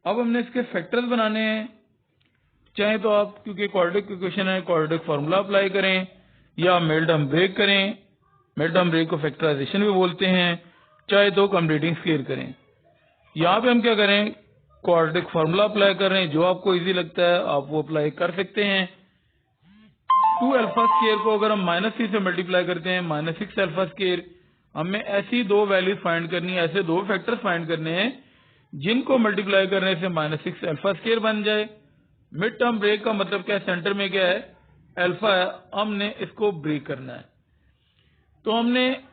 अब हमने इसके फैक्टर्स बनाने हैं। चाहे तो आप, क्योंकि क्वाड्रेटिक इक्वेशन है, क्वाड्रेटिक फार्मूला अप्लाई करें या मेल्टन ब्रेक करें। मेल्टन ब्रेक को फैक्टराइजेशन भी बोलते हैं। चाहे तो कंप्लीटिंग स्क्वायर करें। यहाँ पे हम क्या करें, क्वाड्रेटिक फार्मूला अप्लाई कर रहे हैं। जो आपको इजी लगता है आप वो अप्लाई कर सकते हैं। 2 अल्फा स्क्वायर को अगर हम -3 से मल्टीप्लाई करते हैं, -6 अल्फा स्क्वायर, हमें ऐसी दो वैल्यूज फाइंड करनी है, ऐसे दो फैक्टर्स फाइंड करने हैं जिनको मल्टीप्लाई करने से -6 अल्फा स्क्वायर बन जाए। मिड टर्म ब्रेक का मतलब क्या है, सेंटर में क्या है, अल्फा है, हमने इसको ब्रेक करना है। तो हमने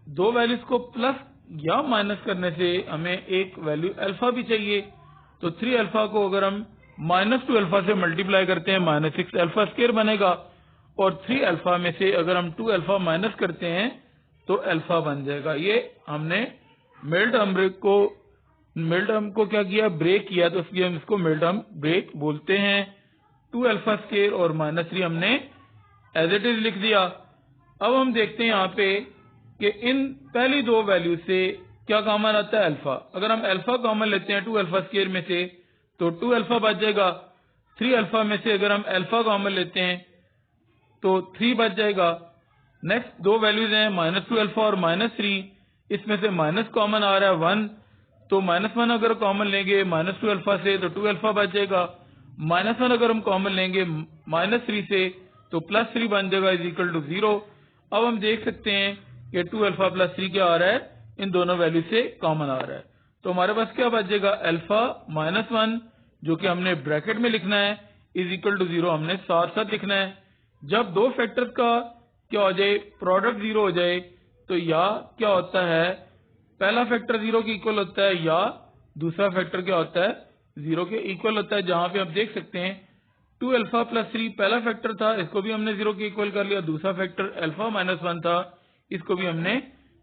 दो वैल्यूज को प्लस या माइनस करने से हमें एक वैल्यू अल्फा भी चाहिए। तो 3 अल्फा को अगर हम -2 अल्फा से मल्टीप्लाई करते हैं, -6 अल्फा स्क्वायर बनेगा, और 3 अल्फा में से अगर हम 2 अल्फा माइनस करते हैं तो अल्फा बन जाएगा। ये हमने मिड-टर्म को क्या किया, ब्रेक किया, तो इसलिए हम इसको मिड-टर्म ब्रेक बोलते हैं। 2 अल्फा स्क्वायर और -3 हमने एज इट इज लिख दिया। अब हम देखते हैं यहाँ पे कि इन पहली दो वैल्यू से क्या कॉमन आता है, अल्फा। अगर हम अल्फा कॉमन लेते हैं 2 अल्फा स्क्वायर में से तो 2 अल्फा बच जाएगा। 3 अल्फा में से अगर हम अल्फा कॉमन लेते हैं तो 3 बच जाएगा। नेक्स्ट दो वैल्यूज हैं -2 अल्फा और -3, इसमें से माइनस कॉमन आ रहा है 1, तो -1 अगर कॉमन लेंगे -2 अल्फा से तो 2 अल्फा बच जाएगा। -1 अगर हम कॉमन लेंगे -3 से तो +3 बन जाएगा इज इक्वल टू 0। अब हम देख सकते हैं कि 2 अल्फा प्लस 3 क्या आ रहा है, इन दोनों वैल्यू से कॉमन आ रहा है। तो हमारे पास क्या बचेगा, अल्फा माइनस 1 जो कि हमने ब्रैकेट में लिखना है इज इक्वल टू 0 हमने साथ साथ लिखना है। जब दो फैक्टर्स का क्या हो जाए, प्रोडक्ट 0 हो जाए, तो या क्या होता है, पहला फैक्टर 0 के इक्वल होता है या दूसरा फैक्टर क्या होता है, 0 के इक्वल होता है। जहां पे आप देख सकते हैं 2 अल्फा प्लस 3 पहला फैक्टर था, इसको भी हमने 0 के इक्वल कर लिया। दूसरा फैक्टर अल्फा माइनस 1 था, इसको भी हमने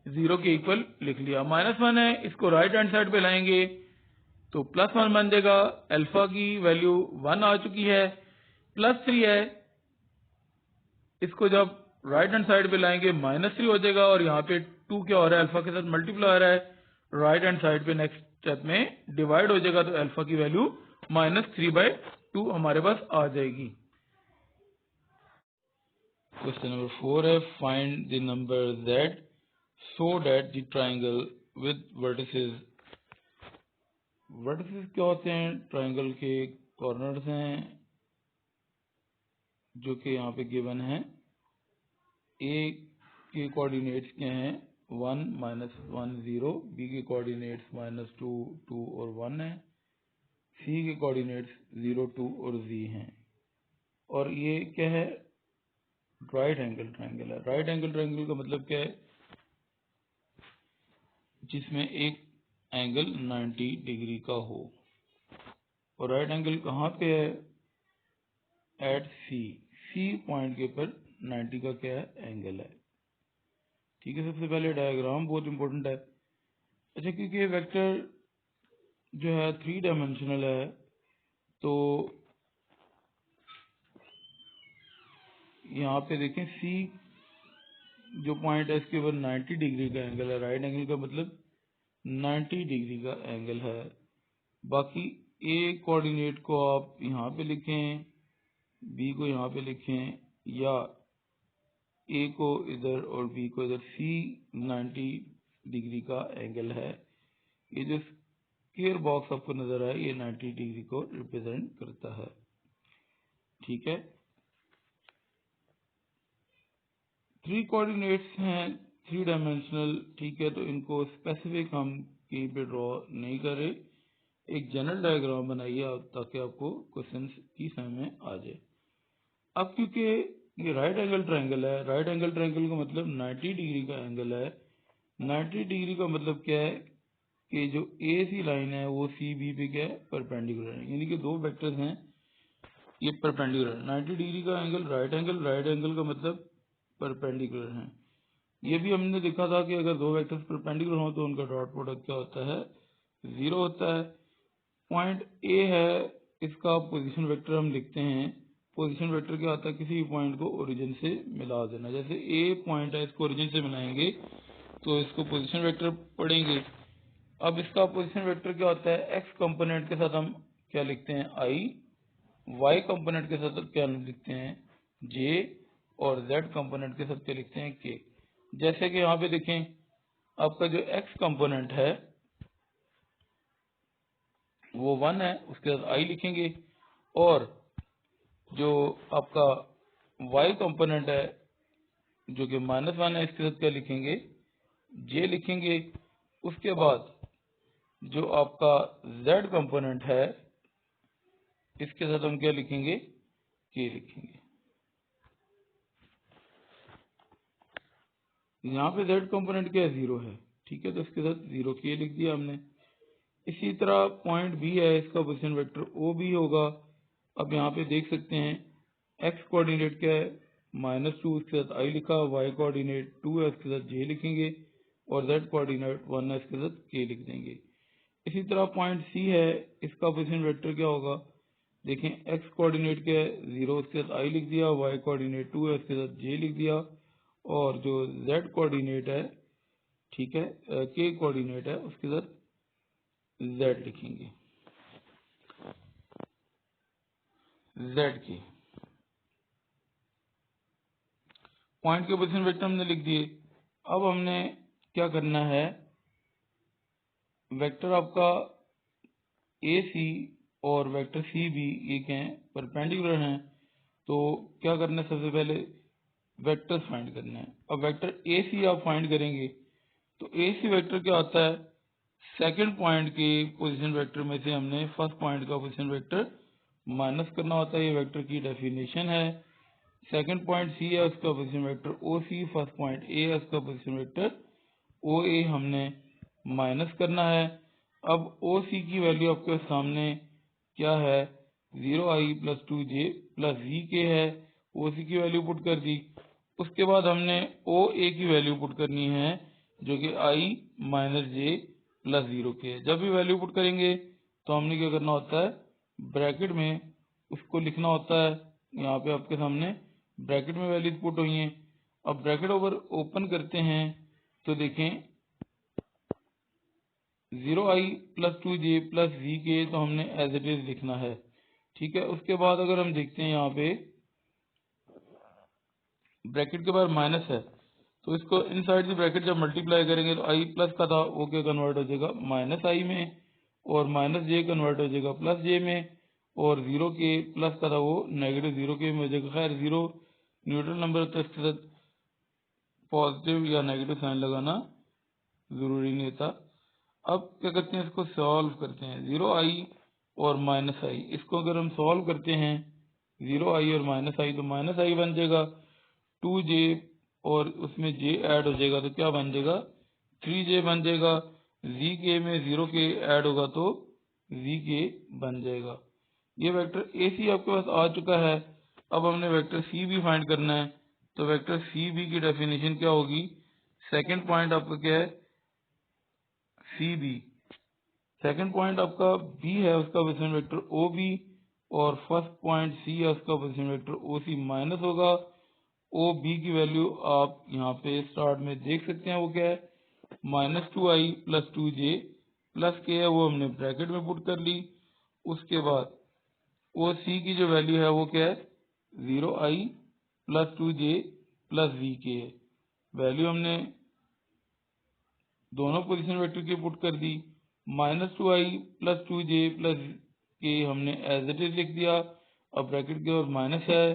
0 के इक्वल लिख लिया। माइनस 1 है, इसको राइट हैंड साइड पे लाएंगे तो प्लस 1 बन जाएगा। अल्फा की वैल्यू 1 आ चुकी है। प्लस 3 है, इसको जब राइट हैंड साइड पे लाएंगे -3 हो जाएगा। और यहाँ पे 2 क्या हो रहा है, अल्फा के साथ मल्टीप्लाई हो रहा है, राइट हैंड साइड पे नेक्स्ट स्टेप में डिवाइड हो जाएगा। तो अल्फा की वैल्यू -3/2 हमारे पास आ जाएगी। क्वेश्चन नंबर 4 है, find the number z so that the triangle with vertices, vertices क्या होते हैं, ट्राइंगल के कॉर्नर्स हैं जो कि यहाँ पे गिवन है। ए के कोऑर्डिनेट्स क्या हैं, 1 -1 0, बी के कोऑर्डिनेट्स -2 2 और 1 है, सी के कोऑर्डिनेट्स 0 2 और z हैं। और ये क्या है, राइट एंगल ट्राइंगल है। राइट एंगल ट्राइंगल का मतलब क्या है, जिसमें एक एंगल 90 डिग्री का हो। और राइट एंगल कहाँ पे है, एट सी पॉइंट के ऊपर 90 का क्या है, एंगल है। ठीक है, सबसे पहले डायग्राम बहुत इंपॉर्टेंट है। अच्छा, क्योंकि ये वेक्टर जो है 3 डायमेंशनल है, तो यहाँ पे देखें सी जो पॉइंट है इसके ऊपर 90 डिग्री का एंगल है। राइट एंगल का मतलब 90 डिग्री का एंगल है। बाकी ए कोऑर्डिनेट को आप यहाँ पे लिखें, बी को यहाँ पे लिखें, या ए को इधर और बी को इधर। सी 90 डिग्री का एंगल है। ये जो स्क्वायर बॉक्स आपको नजर आए ये 90 डिग्री को रिप्रेजेंट करता है। ठीक है, 3 कोऑर्डिनेट्स हैं, 3 डायमेंशनल। ठीक है, तो इनको स्पेसिफिक हम कहीं पे ड्रॉ नहीं करें, एक जनरल डायग्राम बनाइए ताकि आपको क्वेश्चन की समझ में आ जाए। अब क्योंकि ये राइट एंगल ट्रायंगल है, राइट एंगल ट्रायंगल का मतलब 90 डिग्री का एंगल है। 90 डिग्री का मतलब क्या है कि जो ए सी लाइन है वो सी बी पे क्या है, परपेंडिकुलर है। यानी कि दो वेक्टर्स हैं, ये परपेंडिकुलर है। 90 डिग्री का एंगल राइट एंगल का मतलब परपेंडिकुलर है। ये भी हमने देखा था कि अगर दो वेक्टर्स परपेंडिकुलर हो तो उनका डॉट प्रोडक्ट क्या होता है, 0 होता है। पॉइंट ए है, इसका पोजीशन वेक्टर हम लिखते हैं। पोजीशन वेक्टर क्या होता है, किसी भी पॉइंट को ओरिजिन से मिला देना। जैसे ए पॉइंट है, इसको ओरिजिन से मिलाएंगे तो इसको पोजीशन वेक्टर पढ़ेंगे। अब इसका पोजीशन वेक्टर क्या होता है, एक्स कंपोनेंट के साथ हम क्या लिखते हैं, आई, वाई कंपोनेंट के साथ क्या लिखते हैं, जे, और जेड कंपोनेंट के साथ क्या लिखते हैं, के। जैसे कि यहाँ पे देखें, आपका जो एक्स कंपोनेंट है वो 1 है, उसके साथ आई लिखेंगे। और जो आपका y कंपोनेंट है जो कि -1 है, इसके साथ क्या लिखेंगे, j लिखेंगे। उसके बाद जो आपका z कंपोनेंट है इसके साथ हम क्या लिखेंगे, k लिखेंगे। यहाँ पे z कंपोनेंट क्या है, 0 है। ठीक है, तो इसके साथ 0 k लिख दिया हमने। इसी तरह पॉइंट बी है, इसका पोजीशन वेक्टर ओ भी होगा। अब यहाँ पे देख सकते हैं एक्स कोऑर्डिनेट क्या है, -2, इसके साथ आई लिखा, वाई कोऑर्डिनेट 2 है, इसके साथ जे लिखेंगे, और जेड कोऑर्डिनेट 1 है, इसके साथ के लिख देंगे। इसी तरह पॉइंट सी है, इसका पोजीशन वेक्टर क्या होगा, देखें एक्स कोऑर्डिनेट क्या है, 0, इसके साथ आई लिख दिया, वाई कोऑर्डिनेट 2 है, इसके साथ जे लिख दिया, और जो जेड कोऑर्डिनेट है, ठीक है, के कोऑर्डिनेट है, उसके साथ जेड लिखेंगे, जेड की। पॉइंट के पोजीशन वेक्टर हमने लिख दिए। अब हमने क्या करना है, वेक्टर आपका ए सी और वेक्टर सी बी ये क्या है, परपेंडिकुलर हैं। तो क्या करना है, सबसे पहले वेक्टर्स फाइंड करना है। अब वेक्टर ए सी आप फाइंड करेंगे तो ए सी वेक्टर क्या होता है, सेकंड पॉइंट के पोजीशन वेक्टर में से हमने फर्स्ट पॉइंट का पोजीशन वेक्टर माइनस करना होता है। ये वेक्टर की डेफिनेशन है। सेकंड पॉइंट सी है, उसका position vector o c, first point a है, उसका पोजीशन वेक्टर ओ ए हमने माइनस करना है। अब ओ सी की वैल्यू आपके सामने क्या है, 0i plus 2j plus v k है। ओ सी की वैल्यू पुट कर दी। उसके बाद हमने ओ ए की वैल्यू पुट करनी है जो कि i माइनस जे प्लस 0 के है। जब भी वैल्यू पुट करेंगे तो हमने क्या करना होता है, ब्रैकेट में उसको लिखना होता है। यहाँ पे आपके सामने ब्रैकेट में वैल्यूज पुट हुई हैं। अब ब्रैकेट ओपन करते हैं तो देखें 0i plus 2j plus v के तो हमने एज इट इज लिखना है, ठीक है। उसके बाद अगर हम देखते हैं यहाँ पे ब्रैकेट के बाद माइनस है तो इसको इनसाइड द ब्रैकेट जब मल्टीप्लाई करेंगे तो i प्लस का था वो क्या कन्वर्ट हो जाएगा माइनस i में, और माइनस j कन्वर्ट हो जाएगा प्लस j में, और 0 के प्लस का था वो नेगेटिव 0 के में हो जाएगा। खैर 0 न्यूट्रल नंबर तो इसके साथ पॉजिटिव या नेगेटिव साइन लगाना जरूरी नहीं था। अब क्या करते हैं, इसको सॉल्व करते हैं। 0i और माइनस i, इसको अगर हम सॉल्व करते हैं 0i और माइनस i तो माइनस i बन जाएगा, 2j और उसमें j ऐड हो जाएगा तो क्या बन जाएगा 3j बन जाएगा। vk में 0 के ऐड होगा तो vk बन जाएगा। ये वेक्टर ac आपके पास आ चुका है। अब हमने वेक्टर cb फाइंड करना है। तो वेक्टर cb की डेफिनेशन क्या होगी, सेकंड पॉइंट आपका क्या है cb, सेकंड पॉइंट आपका b है, उसका पोजीशन वेक्टर ob, और फर्स्ट पॉइंट c है, उसका पोजीशन वेक्टर oc माइनस होगा। ob की वैल्यू आप यहाँ पे स्टार्ट में देख सकते हैं वो क्या है, minus 2i plus 2j plus के है, वो हमने ब्रैकेट में पुट कर ली। उसके बाद oc की जो वैल्यू है वो क्या है 0i plus 2j plus v k है। वैल्यू हमने दोनों पोजीशन वेक्टर की पुट कर दी। Minus 2i plus 2j plus के हमने एज इट इज लिख दिया। अब ब्रैकेट के और माइनस है,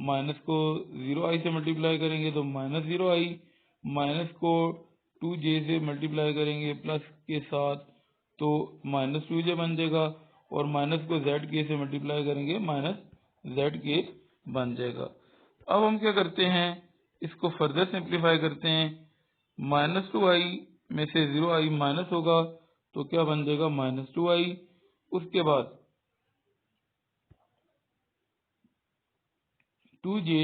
माइनस को 0i से मल्टीप्लाई करेंगे तो माइनस 0i, माइनस को 2j से मल्टीप्लाई करेंगे प्लस के साथ तो माइनस 2j बन जाएगा, और माइनस को zk से मल्टीप्लाई करेंगे माइनस zk बन जाएगा। अब हम क्या करते हैं, इसको फर्दर सिंप्लीफाई करते हैं। माइनस 2i में से 0i माइनस होगा तो क्या बन जाएगा माइनस 2i। उसके बाद 2j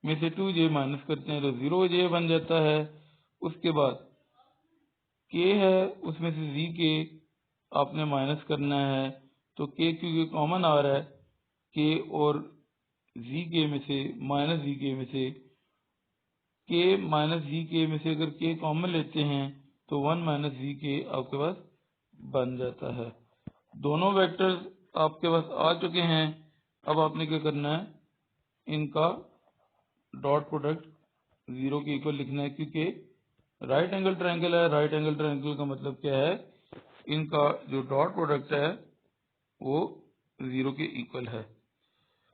में से 2j माइनस करते हैं तो 0j बन जाता है। उसके बाद k है, उसमें से vk आपने माइनस करना है तो k क्योंकि कॉमन आ रहा है, k और vk में से माइनस vk में से k माइनस vk में से अगर k कॉमन लेते हैं तो 1 माइनस vk आपके पास बन जाता है। दोनों वेक्टर्स आपके पास आ चुके हैं। अब आपने क्या करना है, इनका डॉट प्रोडक्ट 0 के इक्वल लिखना है, क्योंकि राइट एंगल ट्रायंगल है। राइट एंगल ट्रायंगल का मतलब क्या है, इनका जो डॉट प्रोडक्ट है वो 0 के इक्वल है।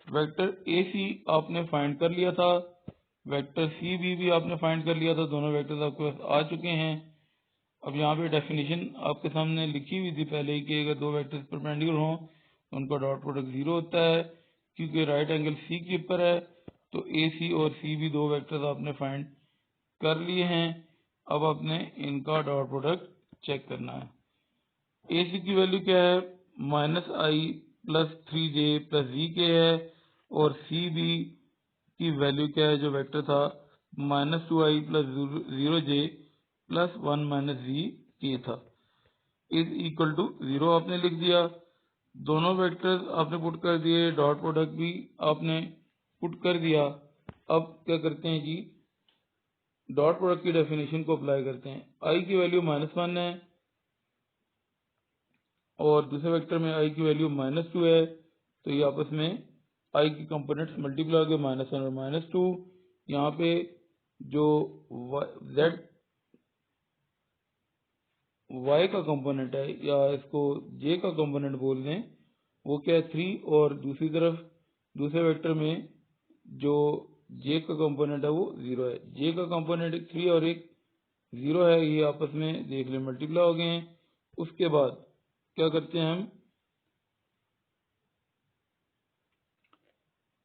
वेक्टर ए सी आपने फाइंड कर लिया था, वेक्टर सी बी भी आपने फाइंड कर लिया था, दोनों वेक्टर्स आपके पास आ चुके हैं। अब यहाँ पे डेफिनेशन आपके सामने लिखी हुई थी पहले ही कि अगर दो वेक्टर्स परपेंडिकुलर हों तो उनका डॉट प्रोडक्ट 0 होता है। क्योंकि राइट एंगल सी के ऊपर है तो ए सी और सी भी दो वेक्टर्स आपने फाइंड कर लिए हैं। अब आपने इनका डॉट प्रोडक्ट चेक करना है। ए सी की वैल्यू क्या है, minus i plus 3j plus v k है, और सी बी की वैल्यू क्या है जो वेक्टर था minus 2i plus 0j plus 1 minus v k था, इज इक्वल टू 0 आपने लिख दिया। दोनों वेक्टर्स आपने पुट कर दिए, डॉट प्रोडक्ट भी आपने पुट कर दिया। अब क्या करते हैं जी, डॉट प्रोडक्ट की डेफिनेशन को अप्लाई करते हैं। i की वैल्यू -1 है और दूसरे वेक्टर में i की वैल्यू -2 है, तो ये आपस में i की कंपोनेंट्स मल्टीप्लाई हो गए -1 और -2। यहाँ पे जो z y का कंपोनेंट है या इसको j का कंपोनेंट बोल दें वो क्या है 3, और दूसरी तरफ दूसरे वेक्टर में जो जे का कंपोनेंट है वो 0 है। जे का कंपोनेंट 3 और एक 0 है, ये आपस में देख ले मल्टीप्लाई हो गए हैं। उसके बाद क्या करते हैं हम,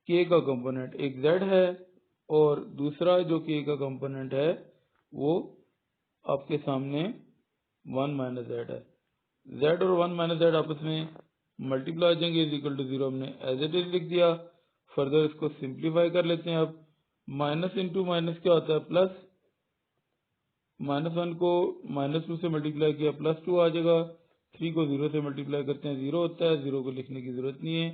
के का कंपोनेंट एक z है और दूसरा जो के का कंपोनेंट है वो आपके सामने 1 माइनस z है। z और 1 माइनस z आपस में मल्टीप्लाई हो जाएंगे, इज इक्वल टू 0 हमने एज इट इज लिख दिया। फर्दर इसको सिंप्लीफाई कर लेते हैं। अब माइनस इंटू माइनस क्या होता है प्लस, -1 को -2 से मल्टीप्लाई किया +2 आ जाएगा। 3 को 0 से मल्टीप्लाई करते हैं 0 होता है, 0 को लिखने की जरूरत नहीं है।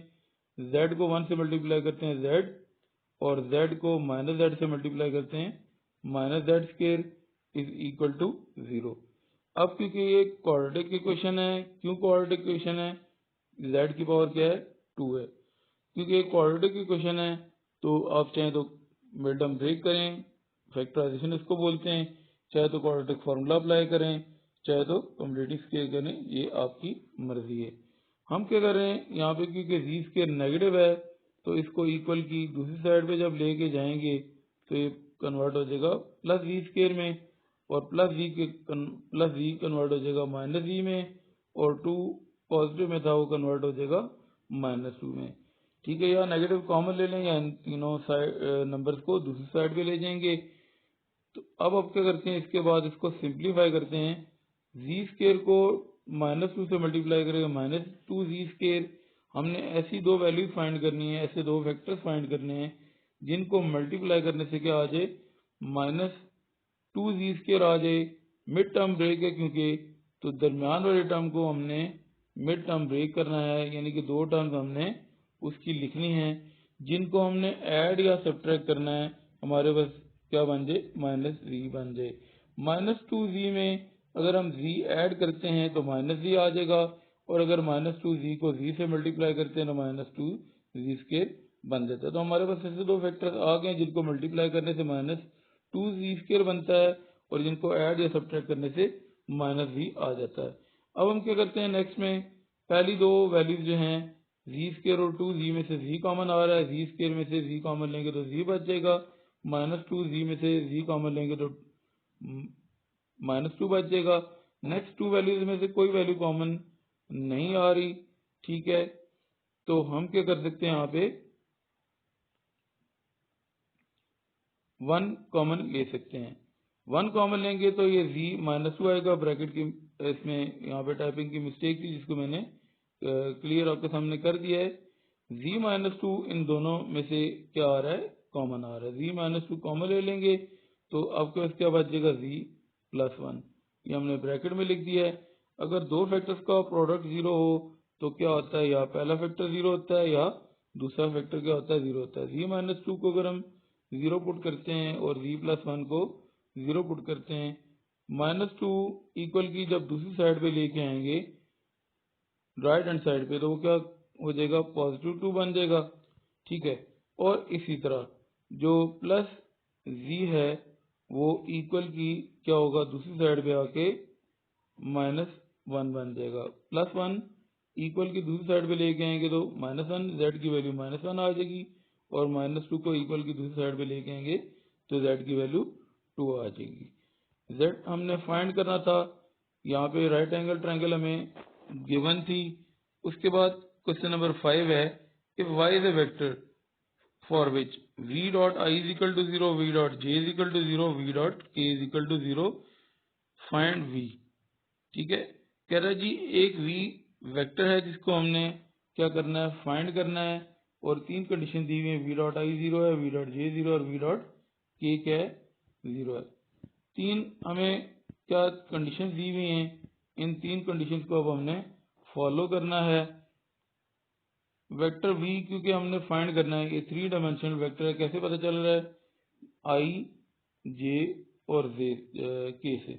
z को 1 से मल्टीप्लाई करते हैं z, और z को -z से मल्टीप्लाई करते हैं -z² इज इक्वल टू 0। अब क्योंकि ये क्वाड्रेटिक इक्वेशन है, क्यों क्वाड्रेटिक इक्वेशन है, z की पावर क्या है 2 है। क्योंकि एक क्वाड्रेटिक इक्वेशन है तो आप चाहें तो मिड टर्म ब्रेक करें, फैक्टराइजेशन इसको बोलते हैं, चाहे तो क्वाड्रेटिक फार्मूला अप्लाई करें, चाहे तो कम्प्लीटिंग स्केयर करें, ये आपकी मर्जी है। हम क्या कर रहे हैं यहाँ पे, क्योंकि जी स्केयर नेगेटिव है तो इसको इक्वल की दूसरी साइड पे जब लेके जाएंगे तो ये कन्वर्ट हो जाएगा प्लस जी स्केयर में, और प्लस जी कन्वर्ट हो जाएगा माइनस जी में, और 2 पॉजिटिव में था वो कन्वर्ट हो जाएगा -2 में। ठीक है, या नेगेटिव कॉमन ले लें या इन तीनों नंबर्स को दूसरी साइड पे ले जाएंगे। तो अब क्या करते हैं, इसके बाद इसको सिंप्लीफाई करते हैं। जी स्केयर को -2 से मल्टीप्लाई करेगा -2 जी स्केयर। हमने ऐसी दो वैल्यू फाइंड करनी है, ऐसे दो वेक्टर्स फाइंड करने हैं जिनको मल्टीप्लाई करने से क्या आ जाए -2 जी स्केयर आ जाए। मिड टर्म ब्रेक है क्योंकि, तो दरमियान वाले टर्म को हमने मिड टर्म ब्रेक करना है, यानी कि दो टर्म्स हमने उसकी लिखनी है जिनको हमने ऐड या सब्ट्रैक्ट करना है। हमारे पास क्या बन जाए -z बन जाए। -2z में अगर हम z ऐड करते हैं तो -z आ जाएगा, और अगर -2z को z से मल्टीप्लाई करते हैं तो -2z² बन जाता है। तो हमारे पास ऐसे दो फैक्टर्स आ गए जिनको मल्टीप्लाई करने से -2z² बनता है, और जिनको ऐड या सब्ट्रैक्ट करने से -z आ जाता है। अब हम क्या करते हैं नेक्स्ट में, पहली दो वैल्यूज जो हैं z² और 2z में से z कॉमन आ रहा है, z² में से z कॉमन लेंगे तो z बच जाएगा, -2z में से z कॉमन लेंगे तो -2 बच जाएगा। नेक्स्ट टू वैल्यूज में से कोई वैल्यू कॉमन नहीं आ रही, ठीक है, तो हम क्या कर सकते हैं यहाँ पे 1 कॉमन ले सकते हैं। 1 कॉमन लेंगे तो ये z -2 आएगा, ब्रैकेट की इसमें यहाँ पे टाइपिंग की मिस्टेक थी जिसको मैंने क्लियर आपके सामने कर दिया है। z -2 इन दोनों में से क्या आ रहा है, कॉमन आ रहा है। z -2 कॉमन ले लेंगे तो आपके पास क्या बच जाएगा z +1, ये हमने ब्रैकेट में लिख दिया है। अगर दो फैक्टर्स का प्रोडक्ट 0 हो तो क्या होता है, या पहला फैक्टर 0 होता है या दूसरा फैक्टर क्या होता है 0 होता है। z -2 को अगर हम 0 पुट करते हैं और z +1 को 0 पुट करते हैं, -2 इक्वल की जब दूसरी साइड पे लेके आएंगे राइट हैंड साइड पे तो वो क्या हो जाएगा +2 बन जाएगा, ठीक है। और इसी तरह जो प्लस z है वो इक्वल की क्या होगा दूसरी साइड पे आके -1 बन जाएगा। +1 इक्वल की दूसरी साइड पे लेके आएंगे तो -1, z की वैल्यू -1 आ जाएगी, और -2 को इक्वल की दूसरी साइड पे लेके आएंगे तो z की वैल्यू 2 आ जाएगी। z हमने फाइंड करना था, यहाँ पे राइट एंगल ट्रायंगल हमें गिवन थी। उसके बाद क्वेश्चन नंबर 5 है, if y is a vector for which v dot I is equal to 0, v dot j is equal to 0, v dot k is equal to 0, find v। ठीक है, कह रहा है जी एक v वेक्टर है जिसको हमने क्या करना है, फाइंड करना है, और तीन कंडीशन दी हुई है, v dot I 0 है, v dot j 0 और v dot k क्या है 0 है। तीन हमें क्या कंडीशन दी हुई हैं, इन तीन कंडीशन को अब हमने फॉलो करना है। वेक्टर v क्योंकि हमने फाइंड करना है, ये 3 डायमेंशनल वेक्टर है, कैसे पता चल रहा है i j और k से।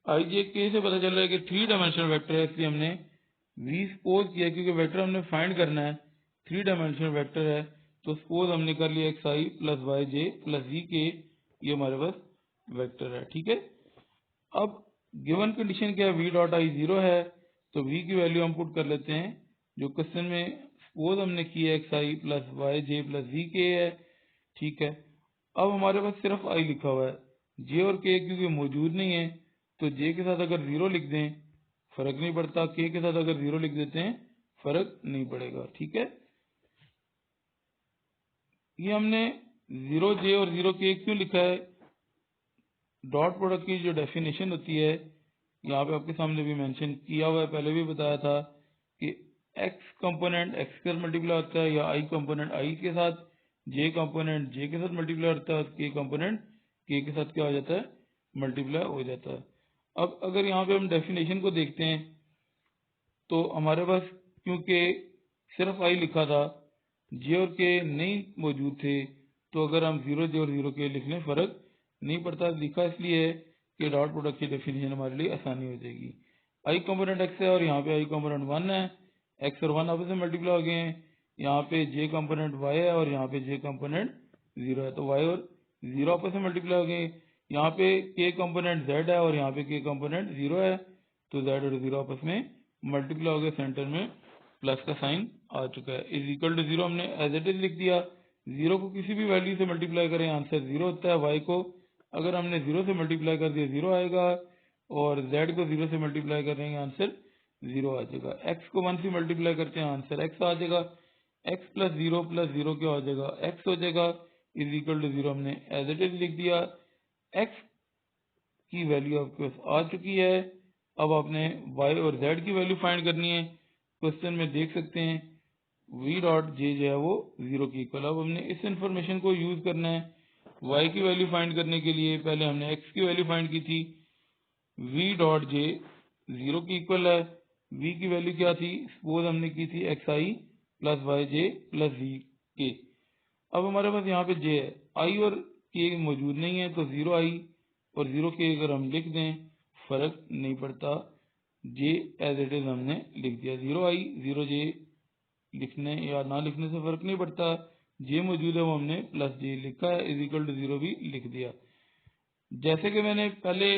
i j k से पता चल रहा है कि 3 डायमेंशनल वेक्टर है, इसलिए हमने v सपोज किया क्योंकि वेक्टर हमने फाइंड करना है 3 डायमेंशनल वेक्टर है, तो सपोज हमने कर लिया xi plus yj plus zk, ये हमारे पास वेक्टर है, ठीक है। अब गिवन कंडीशन क्या है, v डॉट i 0 है, तो v की वैल्यू हम पुट कर लेते हैं जो क्वेश्चन में सपोज हमने किया xi plus yj plus zk है। ठीक है, अब हमारे पास सिर्फ आई लिखा हुआ है, जे और के क्योंकि मौजूद नहीं है तो जे के साथ अगर 0 लिख दें फर्क नहीं पड़ता, के के साथ अगर 0 लिख देते हैं फर्क नहीं पड़ेगा। ठीक है, ये हमने 0 जे और 0 के क्यों लिखा है? डॉट प्रोडक्ट की जो डेफिनेशन होती है यहाँ पे आपके सामने भी मेंशन किया हुआ है, पहले भी बताया था कि एक्स कंपोनेंट एक्स के साथ मल्टीप्लाई होता है या आई कंपोनेंट आई के साथ, जे कंपोनेंट जे के साथ मल्टीप्लाई होता है, के कंपोनेंट के साथ क्या हो जाता है? मल्टीप्लाई हो जाता है। अब अगर यहाँ पे हम डेफिनेशन को देखते हैं तो हमारे पास क्योंकि सिर्फ आई लिखा था, जे और के नहीं मौजूद थे, तो अगर हम 0 जे और 0 के लिख लें फर्क नहीं पड़ता। लिखा इसलिए है कि डॉट प्रोडक्ट की डेफिनेशन हमारे लिए आसानी हो जाएगी। आई कंपोनेंट एक्स है और यहाँ पे आई कंपोनेंट 1 है, एक्स और 1 आपस में मल्टीप्लाई हो गए हैं। यहाँ पे जे कंपोनेंट वाई है और यहाँ पे जे कंपोनेंट 0 है, तो वाई और 0 आपस में मल्टीप्लाई हो गए। यहाँ पे के कंपोनेंट जेड है और यहाँ पे के कंपोनेंट 0 है, तो जेड और 0 आपस में मल्टीप्लाई हो गए, सेंटर में प्लस का साइन आ चुका है। इज इक्वल टू 0 हमने एज इट इज लिख दिया। 0 को किसी भी वैल्यू से मल्टीप्लाई करें आंसर 0 होता है। वाई को अगर हमने 0 से मल्टीप्लाई कर दिया 0 आएगा, और z को 0 से मल्टीप्लाई करेंगे आंसर 0 आ जाएगा। x को 1 से मल्टीप्लाई करते हैं आंसर x आ जाएगा। x प्लस 0 क्या हो जाएगा? x हो जाएगा। इज इक्वल टू 0 हमने एज इट इज लिख दिया। x की वैल्यू आपके पास आ चुकी है। अब आपने y और z की वैल्यू फाइंड करनी है। क्वेश्चन में देख सकते हैं v डॉट जे जो है वो 0 की इक्वल। अब हमने इस इंफॉर्मेशन को यूज करना है y की वैल्यू फाइंड करने के लिए। पहले हमने x की वैल्यू फाइंड की थी, v डॉट जे 0 की इक्वल है। v की वैल्यू क्या थी? सपोज हमने की थी xi plus y j plus v k. अब हमारे पास यहाँ पे j है, i और k मौजूद नहीं है, तो 0i और 0k अगर हम लिख दें फर्क नहीं पड़ता, j एज इट इज हमने लिख दिया। 0i 0j लिखने या ना लिखने से फर्क नहीं पड़ता, j मौजूद है वो हमने प्लस j लिखा है, इज इक्वल टू 0 भी लिख दिया। जैसे कि मैंने पहले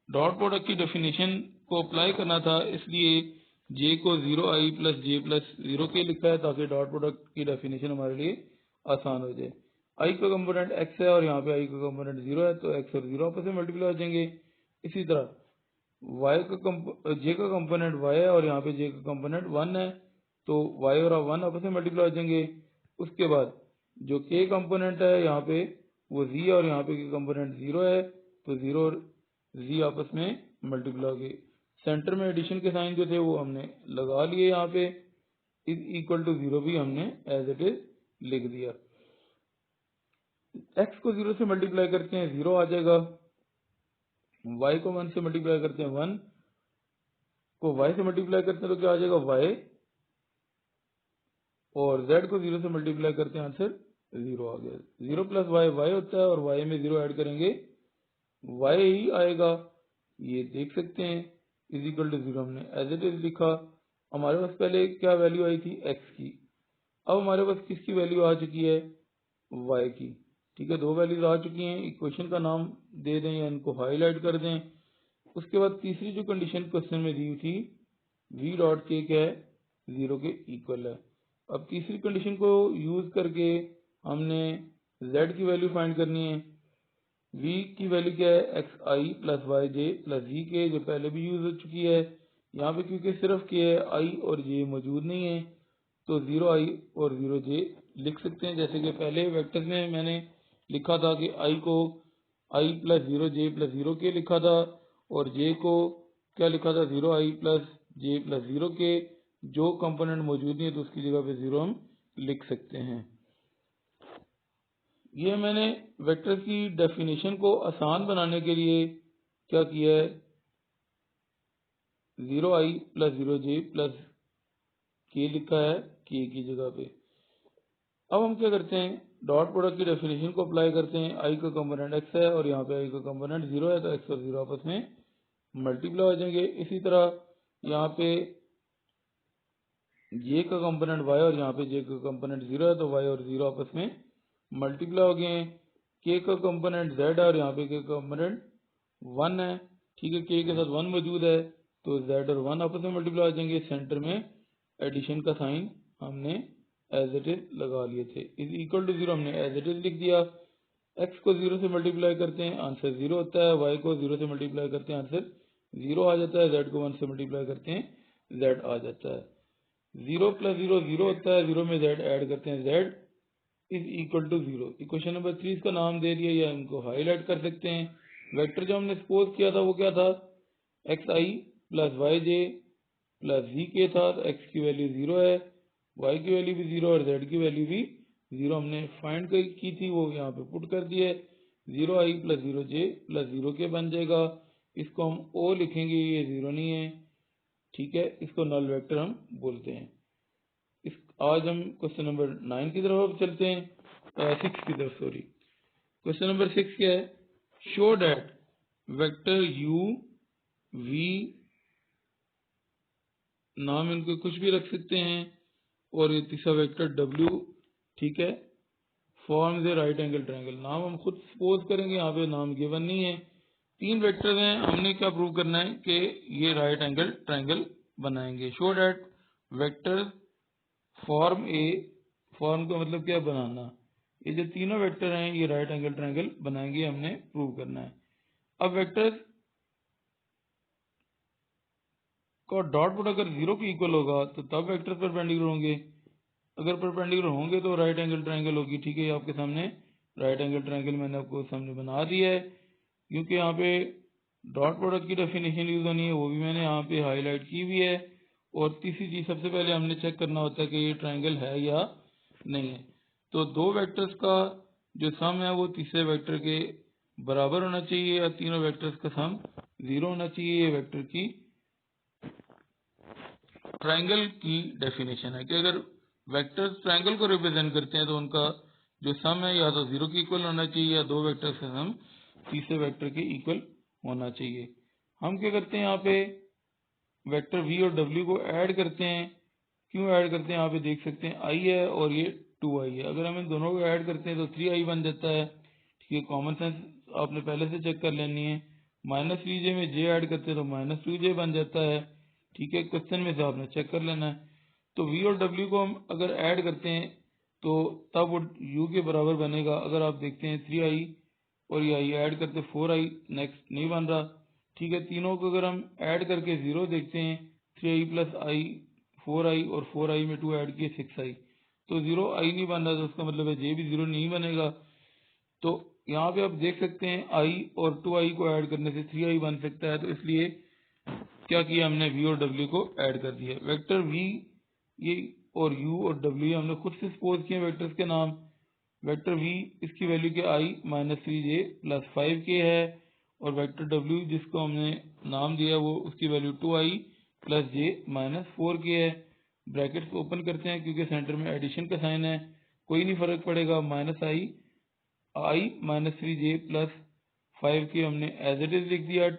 डॉट प्रोडक्ट की डेफिनेशन को अप्लाई करना था, इसलिए j को 0i प्लस जे प्लस 0k लिखा है ताकि डॉट प्रोडक्ट की डेफिनेशन हमारे लिए आसान हो जाए। i का कंपोनेंट x है और यहाँ पे i का कंपोनेंट 0 है, तो x और 0 आपस में मल्टीप्लाई हो जाएंगे। इसी तरह j का कंपोनेंट y है और यहाँ पे j का कंपोनेंट 1 है, तो y और 1 आपस में मल्टीप्लाई हो जाएंगे। उसके बाद जो k कंपोनेंट है यहाँ पे वो z और यहाँ पे k कंपोनेंट 0 है, तो 0 और z आपस में मल्टीप्लाई हो गए। सेंटर में एडिशन के साइन जो थे वो हमने लगा लिए, यहाँ पे इज इक्वल टू 0 भी हमने एज इट इज लिख दिया। x को 0 से मल्टीप्लाई करते हैं 0 आ जाएगा, y को 1 से मल्टीप्लाई करते हैं 1, को y से मल्टीप्लाई करते हैं तो क्या आ जाएगा? y, और z को 0 से मल्टीप्लाई करते हैं आंसर 0 आ गया। 0 प्लस y y होता है और y में 0 ऐड करेंगे y ही आएगा, ये देख सकते हैं। इज इक्वल टू 0 हमने एज इट इज लिखा। हमारे पास पहले क्या वैल्यू आई थी? x की। अब हमारे पास किसकी वैल्यू आ चुकी है? y की। ठीक है, दो वैल्यूज आ चुकी हैं। इक्वेशन का नाम दे दें या इनको हाईलाइट कर दें। उसके बाद तीसरी जो कंडीशन क्वेश्चन में दी हुई थी, v डॉट के क्या है? 0 के इक्वल है। अब तीसरी कंडीशन को यूज करके हमने z की वैल्यू फाइंड करनी है। v की वैल्यू क्या है? एक्स आई प्लस वाई जे प्लस जी के, जो पहले भी यूज हो चुकी है। यहाँ पे क्योंकि सिर्फ के है, आई और जे मौजूद नहीं है, तो 0i और 0j लिख सकते हैं। जैसे कि पहले वेक्टर्स में मैंने लिखा था कि i को i plus 0j plus 0k लिखा था, और j को क्या लिखा था? 0i plus j plus 0k। जो कंपोनेंट मौजूद नहीं है तो उसकी जगह पे 0 हम लिख सकते हैं। ये मैंने वेक्टर की डेफिनेशन को आसान बनाने के लिए क्या किया है? 0i plus 0j plus k लिखा है k की जगह पे। अब हम क्या करते हैं? डॉट प्रोडक्ट की डेफिनेशन को अप्लाई करते हैं। i का कंपोनेंट x है और यहाँ पे i का कंपोनेंट 0 है, तो x और 0 आपस में मल्टीप्लाई हो जाएंगे। इसी तरह यहाँ पे j का कंपोनेंट y और यहाँ पे j का कंपोनेंट 0 है, तो y और 0 आपस में मल्टीप्लाई हो गए हैं। k का कंपोनेंट z है और यहाँ पे k का कंपोनेंट 1 है। ठीक है, k के साथ 1 मौजूद है, तो z और 1 आपस में मल्टीप्लाई हो जाएंगे। सेंटर में एडिशन का साइन हमने एज इट इज लगा लिए थे। इज इक्वल टू 0 हमने एज इट इज लिख दिया। x को 0 से मल्टीप्लाई करते हैं आंसर 0 होता है, y को 0 से मल्टीप्लाई करते हैं आंसर 0 आ जाता है, z को 1 से मल्टीप्लाई करते हैं z आ जाता है। 0 प्लस 0 0 होता है, 0 में z ऐड करते हैं, z is equal to 0। Equation number 3 इसका नाम दे दिया या इनको हाईलाइट कर सकते हैं। वेक्टर जो हमने सपोज किया था वो क्या था, xi plus yj plus zk था। तो x की वैल्यू 0 है, y की वैल्यू भी 0 और z की वैल्यू भी 0 हमने फाइंड की थी, वो यहाँ पे पुट कर दिए। 0i plus 0j plus 0k बन जाएगा। इसको हम o लिखेंगे, ये 0 नहीं है, ठीक है, इसको नल वेक्टर हम बोलते हैं। आज हम क्वेश्चन नंबर 9 की तरफ अब चलते हैं, 6 की तरफ, सॉरी। क्वेश्चन नंबर 6 क्या है, show that vector u v, नाम इनको कुछ भी रख सकते हैं, और ये तीसरा वेक्टर w, ठीक है, फॉर्म ए राइट एंगल ट्रायंगल। नाम हम खुद सपोज करेंगे, यहाँ पे नाम गिवन नहीं है। 3 वेक्टर्स हैं, हमने क्या प्रूव करना है कि ये राइट एंगल ट्रायंगल बनाएंगे। Show that vector form A, form का मतलब क्या बनाना, ये जो तीनों वेक्टर हैं ये राइट एंगल ट्रायंगल बनाएंगे, हमने प्रूव करना है। अब वेक्टर का डॉट प्रोडक्ट अगर 0 के इक्वल होगा तो तब वेक्टर परपेंडिकुलर होंगे, अगर परपेंडिकुलर होंगे तो राइट एंगल ट्रायंगल होगी, ठीक है। ये आपके सामने राइट एंगल ट्रायंगल मैंने आपको सामने बना दिया है, क्योंकि यहाँ पे डॉट प्रोडक्ट की डेफिनेशन यूज होनी है, वो भी मैंने यहाँ पे हाईलाइट की हुई है। और तीसरी चीज सबसे पहले हमने चेक करना होता है कि ये ट्रायंगल है या नहीं है। तो 2 वेक्टर्स का जो सम है वो तीसरे वेक्टर के बराबर होना चाहिए, या तीनों वेक्टर्स का सम 0 होना चाहिए। ये वेक्टर की ट्रायंगल की डेफिनेशन है कि अगर वेक्टर्स ट्रायंगल को रिप्रेजेंट करते हैं तो उनका जो सम है या तो 0 के इक्वल होना चाहिए, या 2 वेक्टर्स का सम तीसरे वेक्टर के इक्वल होना चाहिए। हम क्या करते हैं, यहाँ पे वेक्टर v और w को ऐड करते हैं। क्यों ऐड करते हैं, यहाँ पे देख सकते हैं i है और ये 2i है। अगर हम इन दोनों को ऐड करते हैं तो 3i बन जाता है, ठीक है। कॉमन सेंस आपने पहले से चेक कर लेनी है। माइनस 3j में j ऐड करते हैं तो माइनस 2j बन जाता है, ठीक है। क्वेश्चन में से आपने चेक कर लेना है। तो v और w को हम अगर ऐड करते हैं तो तब वो u के बराबर बनेगा। अगर आप देखते हैं 3i और ये i ऐड करते 4i, नेक्स्ट नहीं बन रहा, ठीक है। तीनों को अगर हम ऐड करके 0 देखते हैं, 3i प्लस i 4i और 4i में 2 ऐड किए 6i, तो 0i नहीं बन रहा, तो उसका मतलब है j भी 0 नहीं बनेगा। तो यहाँ पे आप देख सकते हैं i और 2i को ऐड करने से 3i बन सकता है। तो इसलिए क्या किया हमने, v और w को ऐड कर दिया। वेक्टर v ये और u और w हमने खुद से सपोज किए वेक्टर्स के नाम। वेक्टर v इसकी वैल्यू क्या i minus 3j plus 5k है, और वेक्टर w जिसको हमने नाम दिया वो उसकी value 2i plus j minus 4k है। ब्रैकेट्स ओपन करते हैं क्योंकि सेंटर में एडिशन का साइन है, कोई नहीं फर्क पड़ेगा। Minus i minus 3j plus 5k हमने एज इट इज लिख दिया,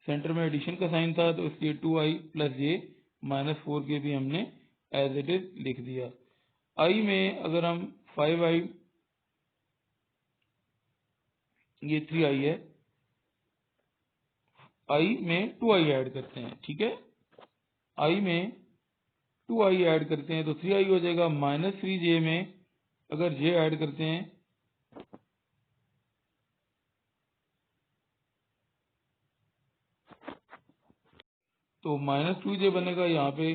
सेंटर में एडिशन का साइन था तो इसलिए 2i plus j minus 4k भी हमने एज इट इज लिख दिया। i में अगर हम 5i, ये 3i है, i में 2i ऐड करते हैं, ठीक है। i में 2i ऐड करते हैं तो 3i हो जाएगा। माइनस 3j में अगर j ऐड करते हैं तो माइनस 2j बनेगा। यहाँ पे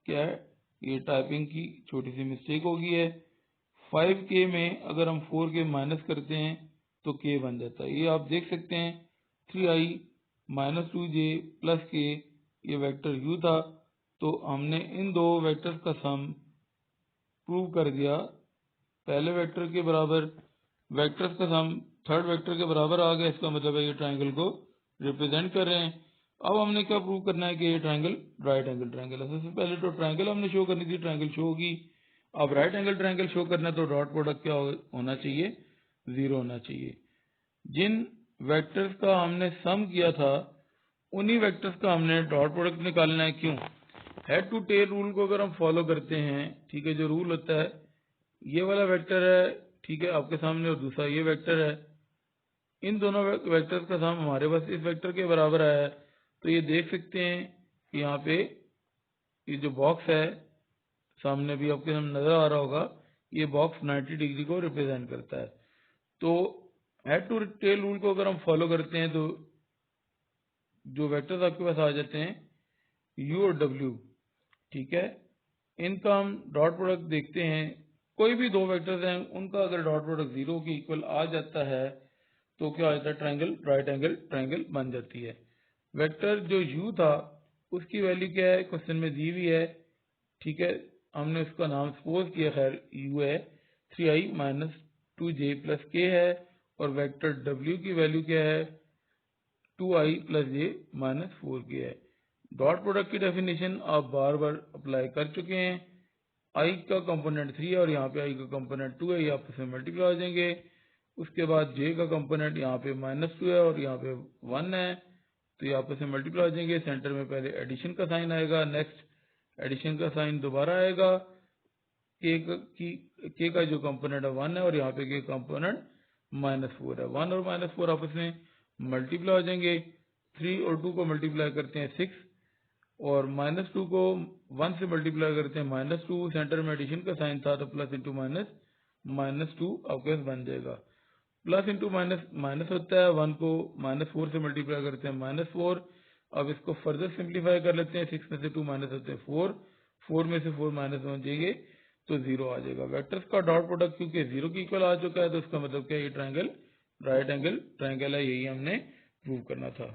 क्या है, ये टाइपिंग की छोटी सी मिस्टेक हो गई है। 5k में अगर हम 4k माइनस करते हैं तो k बन जाता है। ये आप देख सकते हैं 3i minus 2j plus k, ये वेक्टर u था। तो हमने इन दो वेक्टर्स का सम प्रूव कर दिया। पहले वेक्टर के बराबर वेक्टर्स का सम थर्ड वेक्टर के बराबर आ गया, इसका मतलब है ये ट्रायंगल को रिप्रेजेंट कर रहे हैं। अब हमने क्या प्रूव करना है कि ये ट्रायंगल राइट एंगल ट्रायंगल है। सबसे पहले तो ट्रायंगल हमने शो करनी थी, ट्रायंगल शो होगी। अब राइट एंगल ट्रायंगल शो करना है तो डॉट प्रोडक्ट क्या होना चाहिए, 0 होना चाहिए। जिन वेक्टर्स का हमने सम किया था उन्हीं वेक्टर्स का हमने डॉट प्रोडक्ट निकालना है। क्यों, हेड टू टेल रूल को अगर हम फॉलो करते हैं, ठीक है, जो रूल होता है ये वाला वेक्टर है, ठीक है, आपके सामने, और दूसरा ये वेक्टर है। इन दोनों वेक्टर्स का सम हमारे पास इस वेक्टर के बराबर आया है। तो ये देख सकते हैं कि यहाँ पे ये जो बॉक्स है सामने भी आपके सामने नजर आ रहा होगा, ये बॉक्स 90 डिग्री को रिप्रेजेंट करता है। तो हेड टू टेल रूल को अगर हम फॉलो करते हैं तो जो वेक्टर्स आपके पास आ जाते हैं u और w, ठीक है, इनका हम डॉट प्रोडक्ट देखते हैं। कोई भी दो वेक्टर्स हैं उनका अगर डॉट प्रोडक्ट 0 के इक्वल आ जाता है तो क्या हो जाता है, ट्रायंगल, राइट एंगल ट्रायंगल बन जाती है। वेक्टर जो u था उसकी वैल्यू क्या है, क्वेश्चन में दी हुई है, ठीक है, हमने उसका नाम सपोज किया, खैर u है, 3i minus 2j plus k है, और वेक्टर w की वैल्यू क्या है, 2i plus j minus 4k है। डॉट प्रोडक्ट की डेफिनेशन आप बार बार अप्लाई कर चुके हैं। i का कंपोनेंट 3 है और यहाँ पे i का कंपोनेंट 2 है, ये आपस में मल्टीप्लाई हो जाएंगे। उसके बाद j का कंपोनेंट यहाँ पे -2 है और यहाँ पे 1 है, तो ये आपस में मल्टीप्लाई हो जाएंगे। सेंटर में पहले एडिशन का साइन आएगा, नेक्स्ट एडिशन का साइन दोबारा आएगा। k का जो कंपोनेंट है 1 है और यहाँ पे k कंपोनेंट -4 है। 1 और -4 आपस में मल्टीप्लाई हो जाएंगे। 3 और 2 को मल्टीप्लाई करते हैं 6, और -2 को 1 से मल्टीप्लाई करते हैं -2, सेंटर में एडिशन का साइन था तो प्लस इंटू माइनस, -2 आपके पास बन जाएगा। प्लस इंटू माइनस माइनस होता है, 1 को -4 से मल्टीप्लाई करते हैं -4। अब इसको फर्दर सिंप्लीफाई कर लेते हैं, 6 में से 2 माइनस होते हैं 4, 4 में से 4 माइनस हो जाएंगे तो 0 आ जाएगा। वेक्टर्स का डॉट प्रोडक्ट क्योंकि 0 की इक्वल आ चुका है तो इसका मतलब क्या है, ये ट्रायंगल, राइट एंगल ट्रायंगल है, यही हमने प्रूव करना था।